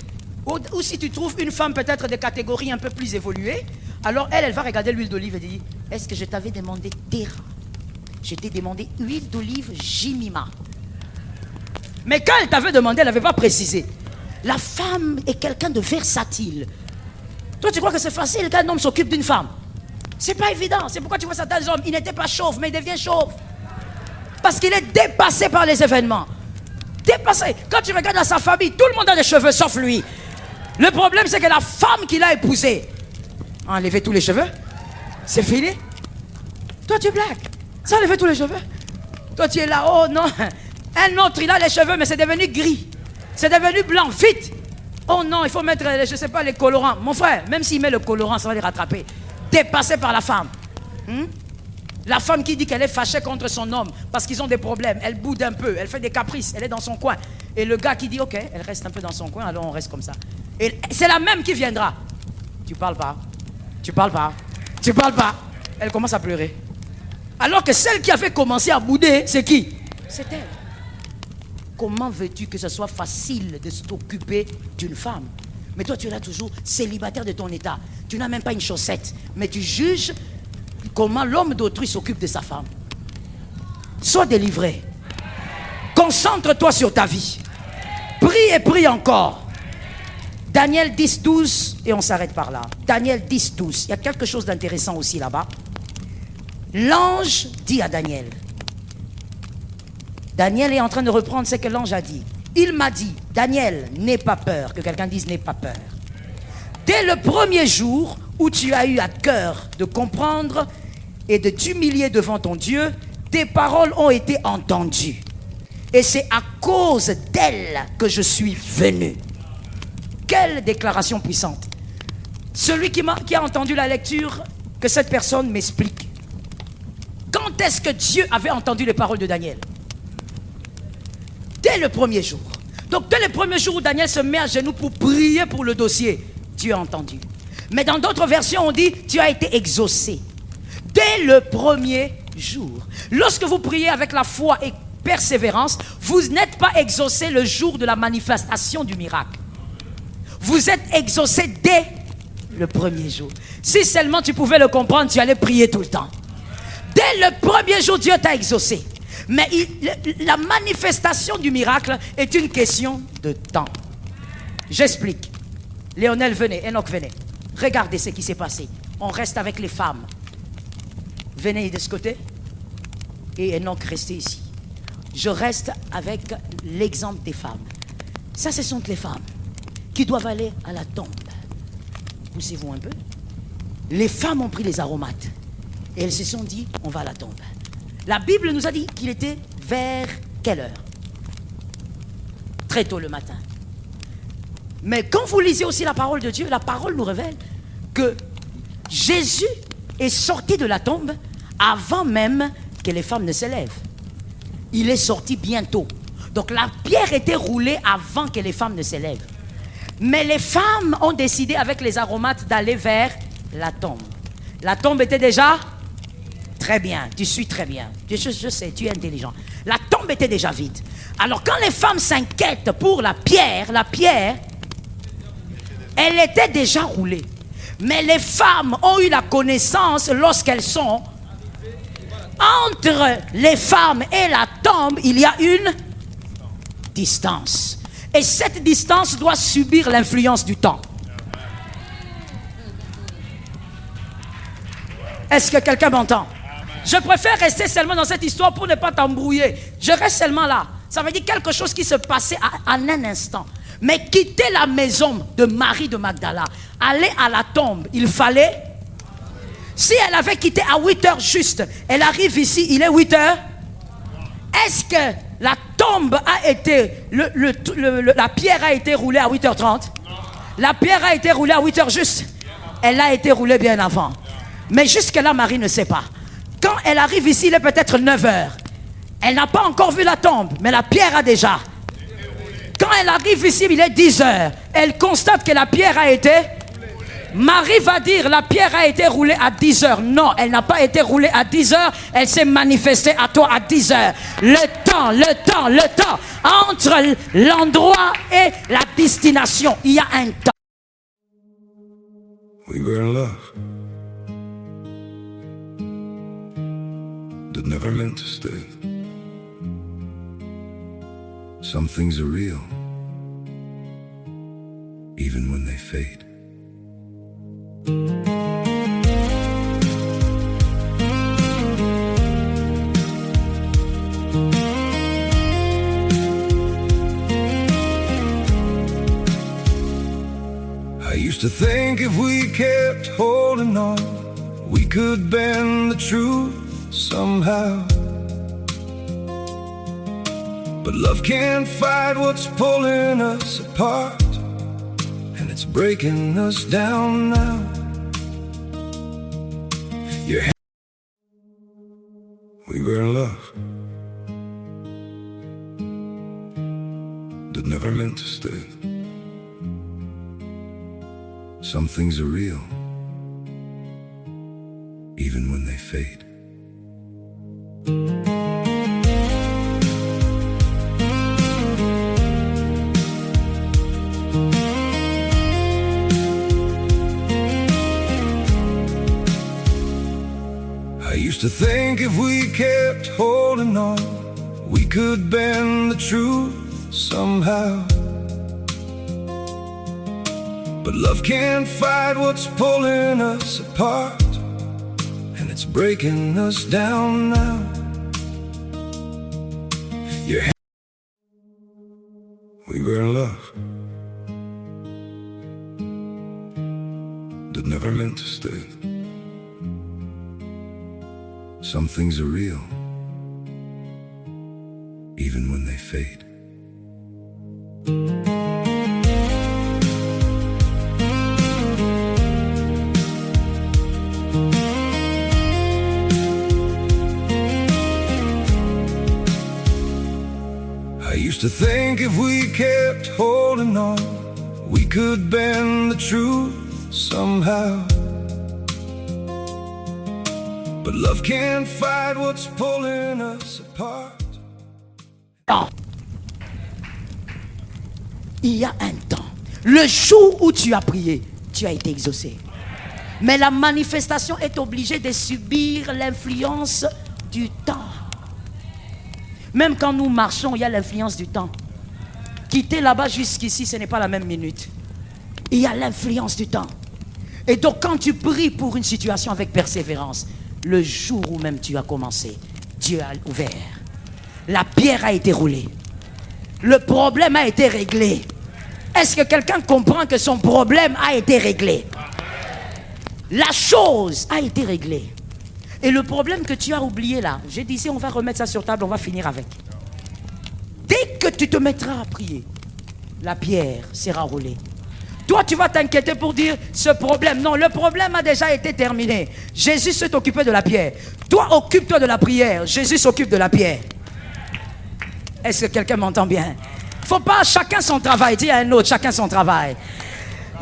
ou si tu trouves une femme peut-être de catégorie un peu plus évoluée, alors elle va regarder l'huile d'olive et dire, est-ce que je t'avais demandé Terra? Je t'ai demandé huile d'olive Jimima. Mais quand elle t'avait demandé, elle n'avait pas précisé. La femme est quelqu'un de versatile. Toi, tu crois que c'est facile qu'un homme s'occupe d'une femme? C'est pas évident. C'est pourquoi tu vois certains hommes, il n'était pas chauve, mais il devient chauve. Parce qu'il est dépassé par les événements. Dépassé. Quand tu regardes dans sa famille, tout le monde a des cheveux, sauf lui. Le problème, c'est que la femme qu'il a épousée a enlevé tous les cheveux. C'est fini. Toi, tu blagues. Ça a enlevé tous les cheveux. Toi, tu es là, oh non. Un autre, il a les cheveux, mais c'est devenu gris. C'est devenu blanc, vite. Oh non, il faut mettre, je ne sais pas, les colorants. Mon frère, même s'il met le colorant, ça va les rattraper. Dépassé par la femme. La femme qui dit qu'elle est fâchée contre son homme parce qu'ils ont des problèmes. Elle boude un peu, elle fait des caprices, elle est dans son coin. Et le gars qui dit, ok, elle reste un peu dans son coin, alors on reste comme ça. Et c'est la même qui viendra. Tu parles pas. Elle commence à pleurer. Alors que celle qui avait commencé à bouder, c'est qui? C'est elle. Comment veux-tu que ce soit facile de s'occuper d'une femme? Mais toi, tu es là toujours célibataire de ton état. Tu n'as même pas une chaussette. Mais tu juges comment l'homme d'autrui s'occupe de sa femme. Sois délivré. Concentre-toi sur ta vie. Prie et prie encore. Daniel 10, 12, et on s'arrête par là. Daniel 10, 12. Il y a quelque chose d'intéressant aussi là-bas. L'ange dit à Daniel. Daniel est en train de reprendre ce que l'ange a dit. Il m'a dit, Daniel, n'aie pas peur. Que quelqu'un dise, n'aie pas peur. Dès le premier jour où tu as eu à cœur de comprendre et de t'humilier devant ton Dieu, tes paroles ont été entendues. Et c'est à cause d'elles que je suis venu. Quelle déclaration puissante. Celui qui a entendu la lecture, que cette personne m'explique. Quand est-ce que Dieu avait entendu les paroles de Daniel? Dès le premier jour. Donc dès le premier jour où Daniel se met à genoux pour prier pour le dossier, Dieu a entendu. Mais dans d'autres versions, on dit, tu as été exaucé. Dès le premier jour. Lorsque vous priez avec la foi et persévérance, vous n'êtes pas exaucé le jour de la manifestation du miracle. Vous êtes exaucé dès le premier jour. Si seulement tu pouvais le comprendre, tu allais prier tout le temps. Dès le premier jour, Dieu t'a exaucé. Mais la manifestation du miracle est une question de temps. J'explique. Léonel, venez. Enoch, venez. Regardez ce qui s'est passé. On reste avec les femmes. Venez de ce côté. Et Enoch, restez ici. Je reste avec l'exemple des femmes. Ça, ce sont les femmes qui doivent aller à la tombe. Poussez-vous un peu. Les femmes ont pris les aromates. Et elles se sont dit, on va à la tombe. La Bible nous a dit qu'il était vers quelle heure? Très tôt le matin. Mais quand vous lisez aussi la parole de Dieu, la parole nous révèle que Jésus est sorti de la tombe avant même que les femmes ne se lèvent. Il est sorti bientôt. Donc la pierre était roulée avant que les femmes ne se lèvent. Mais les femmes ont décidé avec les aromates d'aller vers la tombe. La tombe était déjà... Très bien, tu suis très bien. Je sais, tu es intelligent. La tombe était déjà vide. Alors quand les femmes s'inquiètent pour la pierre, elle était déjà roulée. Mais les femmes ont eu la connaissance lorsqu'elles sont... Entre les femmes et la tombe, il y a une distance. Et cette distance doit subir l'influence du temps. Est-ce que quelqu'un m'entend? Je préfère rester seulement dans cette histoire pour ne pas t'embrouiller. Je reste seulement là. Ça veut dire quelque chose qui se passait en un instant. Mais quitter la maison de Marie de Magdala, aller à la tombe, il fallait... Si elle avait quitté à 8 heures juste, elle arrive ici, il est 8 heures. Est-ce que la tombe a été... la pierre a été roulée à 8h30? La pierre a été roulée à 8 heures juste. Elle a été roulée bien avant. Mais jusque-là, Marie ne sait pas. Quand elle arrive ici, il est peut-être 9 heures. Elle n'a pas encore vu la tombe, mais la pierre a déjà. Quand elle arrive ici, il est 10 heures. Elle constate que la pierre a été... Marie va dire, la pierre a été roulée à 10 heures. Non, elle n'a pas été roulée à 10 heures. Elle s'est manifestée à toi à 10 heures. Le temps. Entre l'endroit et la destination, il y a un temps. We were in love that never meant to stay. Some things are real, even when they fade. I used to think if we kept holding on, we could bend the truth somehow. But love can't fight what's pulling us apart, and it's breaking us down now. We were in love that never meant to stay. Some things are real, even when they fade. I used to think if we kept holding on, we could bend the truth somehow. But love can't fight what's pulling us apart, and it's breaking us down now. We were in love that never meant to stay. Some things are real, even when they fade. I used to think if we kept holding on, we could bend the truth somehow. But love can't fight what's pulling us apart. Non. Il y a un temps. Le jour où tu as prié, tu as été exaucé. Mais la manifestation est obligée de subir l'influence du temps. Même quand nous marchons, il y a l'influence du temps. Quitter là-bas jusqu'ici, ce n'est pas la même minute. Il y a l'influence du temps. Et donc quand tu pries pour une situation avec persévérance, le jour où même tu as commencé, Dieu a ouvert. La pierre a été roulée. Le problème a été réglé. Est-ce que quelqu'un comprend que son problème a été réglé? La chose a été réglée. Et le problème que tu as oublié là, j'ai dit, si on va remettre ça sur table, on va finir avec. Dès que tu te mettras à prier, la pierre sera roulée. Toi, tu vas t'inquiéter pour dire ce problème. Non, le problème a déjà été terminé. Jésus s'est occupé de la pierre. Toi, occupe-toi de la prière. Jésus s'occupe de la pierre. Est-ce que quelqu'un m'entend bien? Faut pas chacun son travail. Dis à un autre, chacun son travail.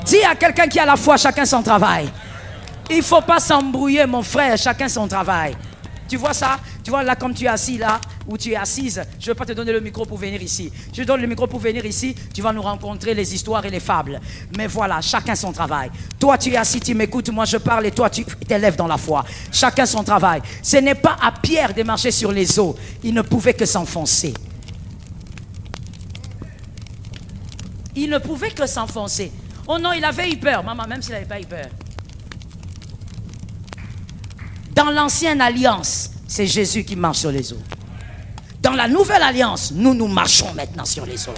Dis à quelqu'un qui a la foi, chacun son travail. Il faut pas s'embrouiller, mon frère, chacun son travail. Tu vois ça? Tu vois là, comme tu es assis là, où tu es assise, je ne vais pas te donner le micro pour venir ici. Je te donne le micro pour venir ici, tu vas nous rencontrer les histoires et les fables. Mais voilà, chacun son travail. Toi, tu es assis, tu m'écoutes, moi je parle et toi, tu t'élèves dans la foi. Chacun son travail. Ce n'est pas à Pierre de marcher sur les eaux. Il ne pouvait que s'enfoncer. Il ne pouvait que s'enfoncer. Oh non, il avait eu peur. Maman, même s'il n'avait pas eu peur. Dans l'ancienne alliance, c'est Jésus qui marche sur les eaux. Dans la nouvelle alliance, nous marchons maintenant sur les eaux.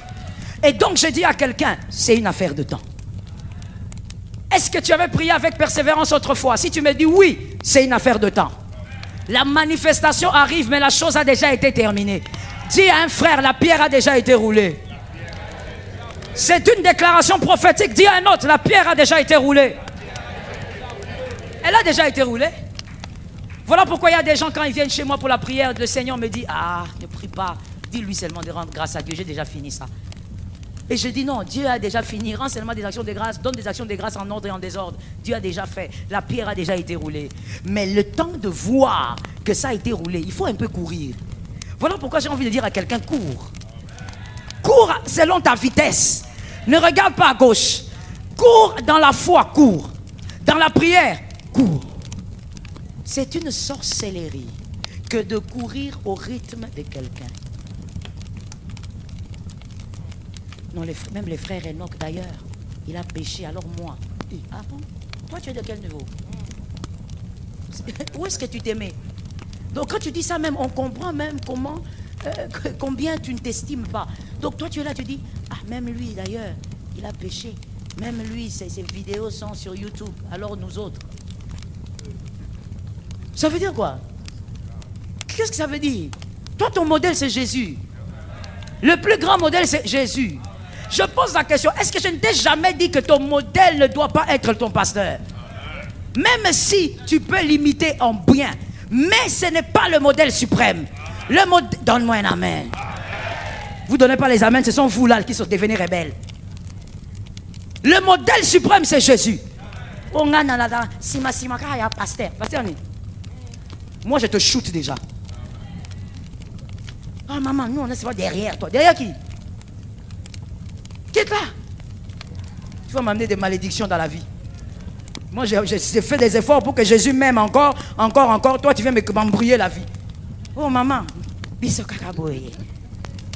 Et donc je dis à quelqu'un, c'est une affaire de temps. Est-ce que tu avais prié avec persévérance autrefois? Si tu me dis oui, c'est une affaire de temps. La manifestation arrive, mais la chose a déjà été terminée. Dis à un frère, la pierre a déjà été roulée. C'est une déclaration prophétique. Dis à un autre, la pierre a déjà été roulée. Elle a déjà été roulée. Voilà pourquoi il y a des gens, quand ils viennent chez moi pour la prière, le Seigneur me dit, ah, ne prie pas, dis-lui seulement de rendre grâce à Dieu, j'ai déjà fini ça. Et je dis non, Dieu a déjà fini, rends seulement des actions de grâce, donne des actions de grâce en ordre et en désordre. Dieu a déjà fait, la pierre a déjà été roulée. Mais le temps de voir que ça a été roulé, il faut un peu courir. Voilà pourquoi j'ai envie de dire à quelqu'un, cours. Cours selon ta vitesse. Ne regarde pas à gauche. Cours dans la foi, cours. Dans la prière, cours. C'est une sorcellerie que de courir au rythme de quelqu'un. Non, même les frères Enoch d'ailleurs, il a péché, alors moi. Ah bon? Toi tu es de quel niveau? Où est-ce que tu t'aimais? Donc quand tu dis ça même, on comprend même comment, combien tu ne t'estimes pas. Donc toi tu es là, tu dis, ah même lui d'ailleurs, il a péché. Même lui, ses vidéos sont sur YouTube, alors nous autres. Ça veut dire quoi? Qu'est-ce que ça veut dire? Toi, ton modèle, c'est Jésus. Le plus grand modèle, c'est Jésus. Je pose la question, est-ce que je ne t'ai jamais dit que ton modèle ne doit pas être ton pasteur? Même si tu peux l'imiter en bien, mais ce n'est pas le modèle suprême. Le modèle... Donne-moi un amen. Vous ne donnez pas les amens, ce sont vous là qui sont devenus rebelles. Le modèle suprême, c'est Jésus. Pasteur, moi, je te shoote déjà. Ah, maman, nous, on est pas derrière toi. Derrière qui? Qui est là? Tu vas m'amener des malédictions dans la vie. Moi, j'ai fait des efforts pour que Jésus m'aime encore. Toi, tu viens m'embrouiller la vie. Oh, maman,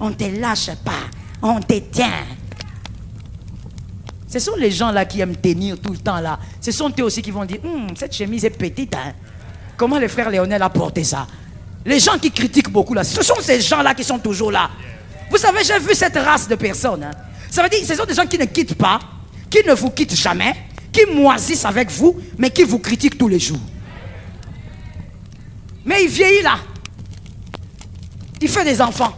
on ne te lâche pas. On te tient. Ce sont les gens là qui aiment tenir tout le temps là. Ce sont eux aussi qui vont dire, cette chemise est petite, hein. Comment le frère Léonel a porté ça? Les gens qui critiquent beaucoup là, ce sont ces gens-là qui sont toujours là. Vous savez, j'ai vu cette race de personnes. Hein. Ça veut dire que ce sont des gens qui ne quittent pas, qui ne vous quittent jamais, qui moisissent avec vous, mais qui vous critiquent tous les jours. Mais il vieillit là. Il fait des enfants.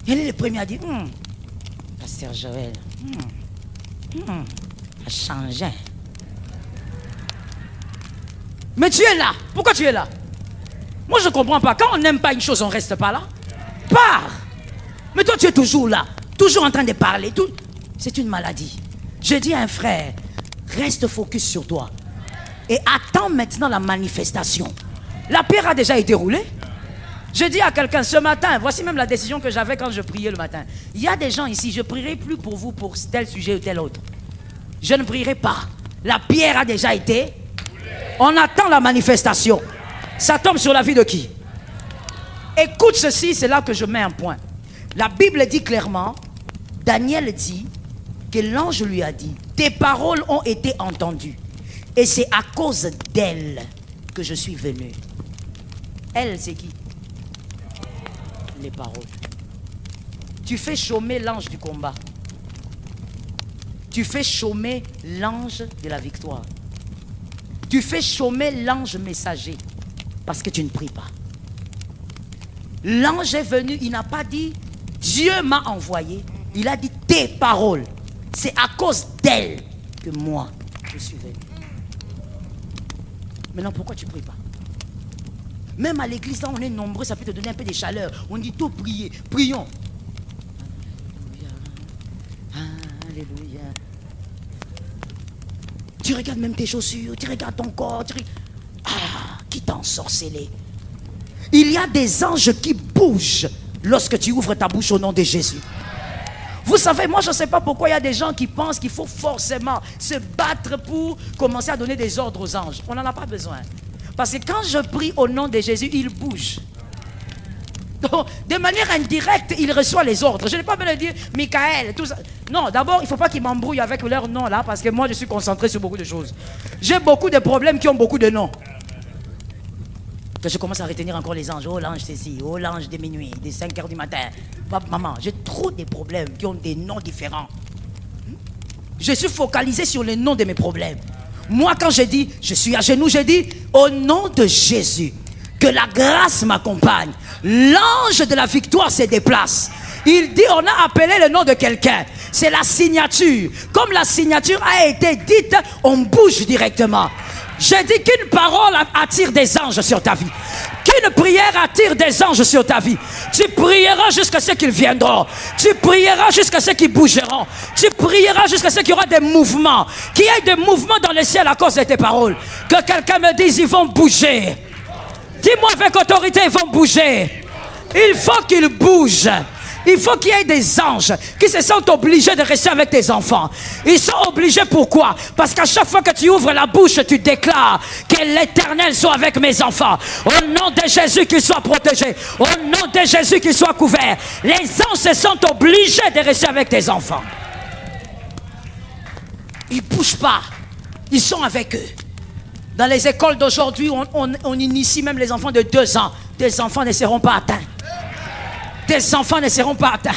Il est le premier à dire, Pasteur Joël, a changé. Mais tu es là. Pourquoi tu es là? Moi, je ne comprends pas. Quand on n'aime pas une chose, on ne reste pas là. Pars. Mais toi, tu es toujours là. Toujours en train de parler. C'est une maladie. Je dis à un frère, reste focus sur toi. Et attends maintenant la manifestation. La pierre a déjà été roulée. Je dis à quelqu'un ce matin, voici même la décision que j'avais quand je priais le matin. Il y a des gens ici, je ne prierai plus pour vous pour tel sujet ou tel autre. Je ne prierai pas. La pierre a déjà été. On attend la manifestation. Ça tombe sur la vie de qui? Écoute ceci, c'est là que je mets un point. La Bible dit clairement, Daniel dit que l'ange lui a dit, tes paroles ont été entendues. Et c'est à cause d'elle que je suis venu. Elle, c'est qui? Les paroles. Tu fais chômer l'ange du combat. Tu fais chômer l'ange de la victoire. Tu fais chômer l'ange messager parce que tu ne pries pas. L'ange est venu, il n'a pas dit Dieu m'a envoyé, il a dit tes paroles. C'est à cause d'elle que moi je suis venu. Maintenant, pourquoi tu ne pries pas? Même à l'église, là, on est nombreux, ça peut te donner un peu de chaleur. On dit tout prier. Prions. Alléluia. Alléluia. Tu regardes même tes chaussures, tu regardes ton corps. Qui t'a ensorcelé? Il y a des anges qui bougent lorsque tu ouvres ta bouche au nom de Jésus. Vous savez, moi je ne sais pas pourquoi il y a des gens qui pensent qu'il faut forcément se battre pour commencer à donner des ordres aux anges. On n'en a pas besoin. Parce que quand je prie au nom de Jésus, il bouge. Donc, de manière indirecte, il reçoit les ordres. Je n'ai pas besoin de dire Michael, tout ça. Non, d'abord, il ne faut pas qu'ils m'embrouillent avec leur nom là, parce que moi je suis concentré sur beaucoup de choses. J'ai beaucoup de problèmes qui ont beaucoup de noms. Que je commence à retenir encore les anges. Oh l'ange ceci, oh l'ange de minuit, des 5 heures du matin. Maman, j'ai trop de problèmes qui ont des noms différents. Je suis focalisé sur les noms de mes problèmes. Moi, quand je dis, je suis à genoux, je dis, au nom de Jésus, que la grâce m'accompagne. L'ange de la victoire se déplace. Il dit, on a appelé le nom de quelqu'un. C'est la signature. Comme la signature a été dite, on bouge directement. Je dis qu'une parole attire des anges sur ta vie. Qu'une prière attire des anges sur ta vie. Tu prieras jusqu'à ce qu'ils viendront. Tu prieras jusqu'à ce qu'ils bougeront. Tu prieras jusqu'à ce qu'il y aura des mouvements. Qu'il y ait des mouvements dans le ciel à cause de tes paroles. Que quelqu'un me dise, ils vont bouger. Dis-moi avec autorité, ils vont bouger. Il faut qu'ils bougent. Il faut qu'il y ait des anges qui se sentent obligés de rester avec tes enfants. Ils sont obligés pourquoi? Parce qu'à chaque fois que tu ouvres la bouche, tu déclares que l'Éternel soit avec mes enfants. Au nom de Jésus, qu'ils soient protégés. Au nom de Jésus, qu'ils soient couverts. Les anges se sentent obligés de rester avec tes enfants. Ils ne bougent pas. Ils sont avec eux. Dans les écoles d'aujourd'hui, on initie même les enfants de 2 ans. Tes enfants ne seront pas atteints. Tes enfants ne seront pas atteints.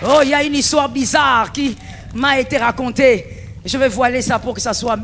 Oh, il y a une histoire bizarre qui m'a été racontée. Je vais voiler ça pour que ça soit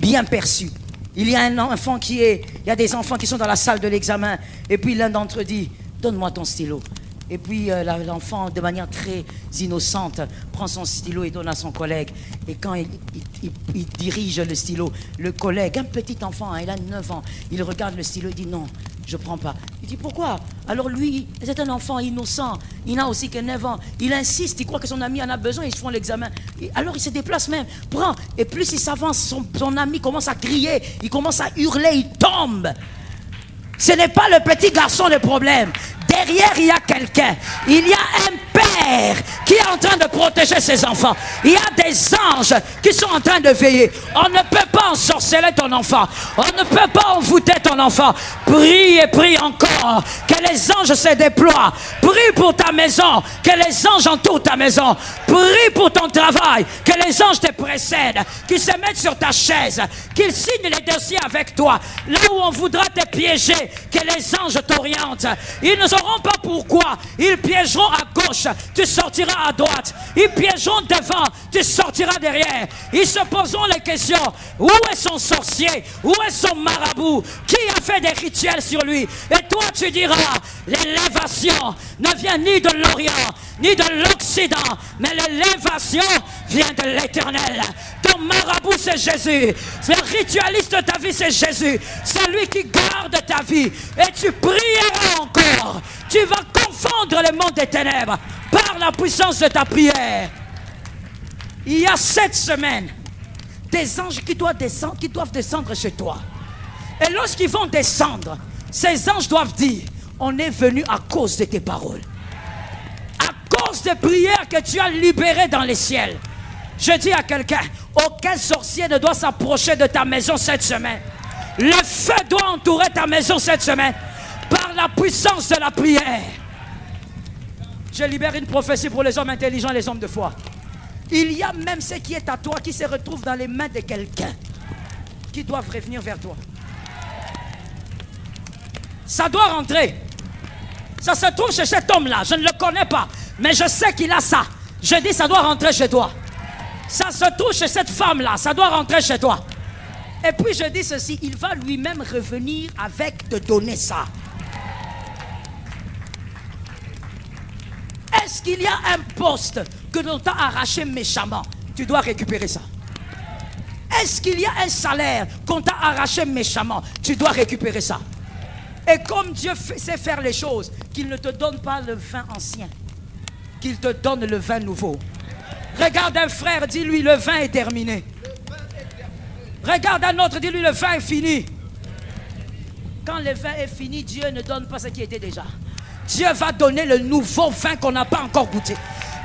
bien perçu. Il y a un enfant il y a des enfants qui sont dans la salle de l'examen. Et puis l'un d'entre eux dit, donne-moi ton stylo. Et puis l'enfant, de manière très innocente, prend son stylo et donne à son collègue. Et quand il dirige le stylo, le collègue, un petit enfant, il a 9 ans, il regarde le stylo et dit non, je ne prends pas. Il dit pourquoi? Alors lui, c'est un enfant innocent, il n'a aussi que 9 ans. Il insiste, il croit que son ami en a besoin, ils font l'examen. Alors il se déplace même, prend. Et plus il s'avance, son ami commence à crier, il commence à hurler, il tombe. Ce n'est pas le petit garçon le problème. Derrière, il y a quelqu'un. Il y a un père qui est en train de protéger ses enfants. Il y a des anges qui sont en train de veiller. On ne peut pas ensorceler ton enfant. On ne peut pas envoûter ton enfant. Prie et prie encore. Que les anges se déploient. Prie pour ta maison. Que les anges entourent ta maison. Prie pour ton travail. Que les anges te précèdent. Qu'ils se mettent sur ta chaise. Qu'ils signent les dossiers avec toi. Là où on voudra te piéger. Que les anges t'orientent. Ils ne sauront pas pourquoi. Ils piégeront à gauche, tu sortiras à droite. Ils piégeront devant, tu sortiras derrière. Ils se poseront les questions. Où est son sorcier? Où est son marabout? Qui a fait des rituels sur lui? Et toi tu diras, l'élévation ne vient ni de l'Orient, ni de l'Occident, mais l'élévation vient de l'Éternel. Ton marabout c'est Jésus. Le ritualiste de ta vie c'est Jésus. C'est lui qui garde ta vie. Et tu prieras encore. Tu vas confondre le monde des ténèbres par la puissance de ta prière. Il y a 7 semaines, des anges qui doivent descendre chez toi. Et lorsqu'ils vont descendre, ces anges doivent dire, on est venu à cause de tes paroles. À cause des prières que tu as libérées dans les ciels. Je dis à quelqu'un, aucun sorcier ne doit s'approcher de ta maison cette semaine. Le feu doit entourer ta maison cette semaine par la puissance de la prière. Je libère une prophétie pour les hommes intelligents et les hommes de foi. Il y a même ce qui est à toi qui se retrouve dans les mains de quelqu'un qui doivent revenir vers toi. Ça doit rentrer. Ça se trouve chez cet homme-là. Je ne le connais pas, mais je sais qu'il a ça. Je dis, ça doit rentrer chez toi. Ça se trouve chez cette femme-là. Ça doit rentrer chez toi. Et puis je dis ceci, il va lui-même revenir avec te donner ça. Est-ce qu'il y a un poste que l'on t'a arraché méchamment? Tu dois récupérer ça. Est-ce qu'il y a un salaire qu'on t'a arraché méchamment? Tu dois récupérer ça. Et comme Dieu sait faire les choses, qu'il ne te donne pas le vin ancien, qu'il te donne le vin nouveau. Regarde un frère, dis-lui, le vin est terminé. Regarde un autre, dis-lui, le vin est fini. Quand le vin est fini, Dieu ne donne pas ce qui était déjà. Dieu va donner le nouveau vin qu'on n'a pas encore goûté.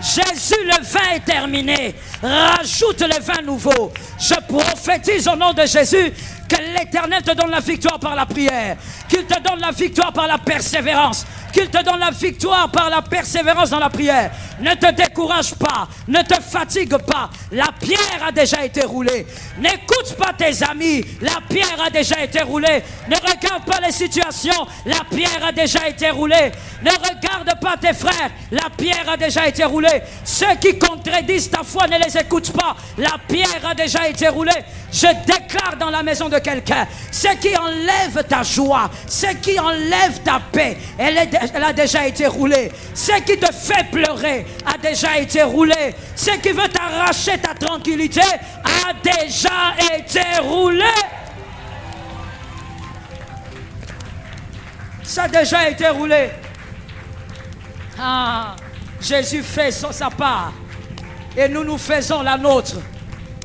Jésus, le vin est terminé. Rajoute le vin nouveau. Je prophétise au nom de Jésus que l'Éternel te donne la victoire par la prière, qu'il te donne la victoire par la persévérance, qu'il te donne la victoire par la persévérance dans la prière. Ne te décourage pas, ne te fatigue pas. La pierre a déjà été roulée. N'écoute pas tes amis, la pierre a déjà été roulée. Ne regarde pas les situations, la pierre a déjà été roulée. Ne regarde pas tes frères, la pierre a déjà été roulée. Ceux qui contredisent ta foi, ne les écoute pas. La pierre a déjà été roulée. Je déclare dans la maison de quelqu'un, ce qui enlève ta joie, ce qui enlève ta paix, elle a déjà été roulée. Ce qui te fait pleurer a déjà été roulé. Ce qui veut t'arracher ta tranquillité a déjà été roulé. Ça a déjà été roulé. Ah, Jésus fait sa part et nous faisons la nôtre.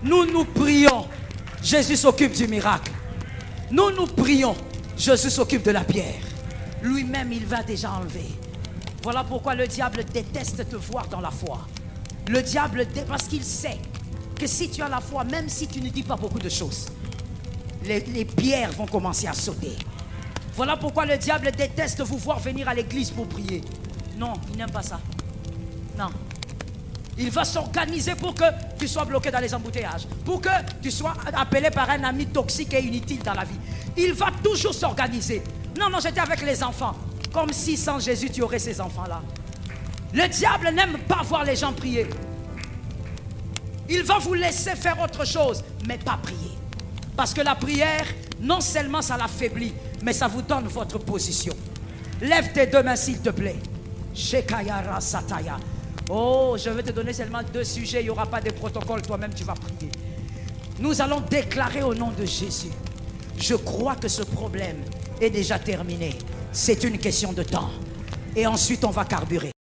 Nous prions. Jésus s'occupe du miracle. Nous prions. Jésus s'occupe de la pierre. Lui-même, il va déjà enlever. Voilà pourquoi le diable déteste te voir dans la foi. Le diable, parce qu'il sait que si tu as la foi, même si tu ne dis pas beaucoup de choses, les pierres vont commencer à sauter. Voilà pourquoi le diable déteste vous voir venir à l'église pour prier. Non, il n'aime pas ça. Non. Il va s'organiser pour que tu sois bloqué dans les embouteillages, pour que tu sois appelé par un ami toxique et inutile dans la vie. Il va toujours s'organiser. Non, j'étais avec les enfants. Comme si sans Jésus, tu aurais ces enfants-là. Le diable n'aime pas voir les gens prier. Il va vous laisser faire autre chose, mais pas prier. Parce que la prière, non seulement ça l'affaiblit, mais ça vous donne votre position. Lève tes deux mains s'il te plaît. Shekayara Sataya. Oh, je vais te donner seulement 2 sujets. Il n'y aura pas de protocole. Toi-même, tu vas prier. Nous allons déclarer au nom de Jésus. Je crois que ce problème est déjà terminé. C'est une question de temps. Et ensuite, on va carburer.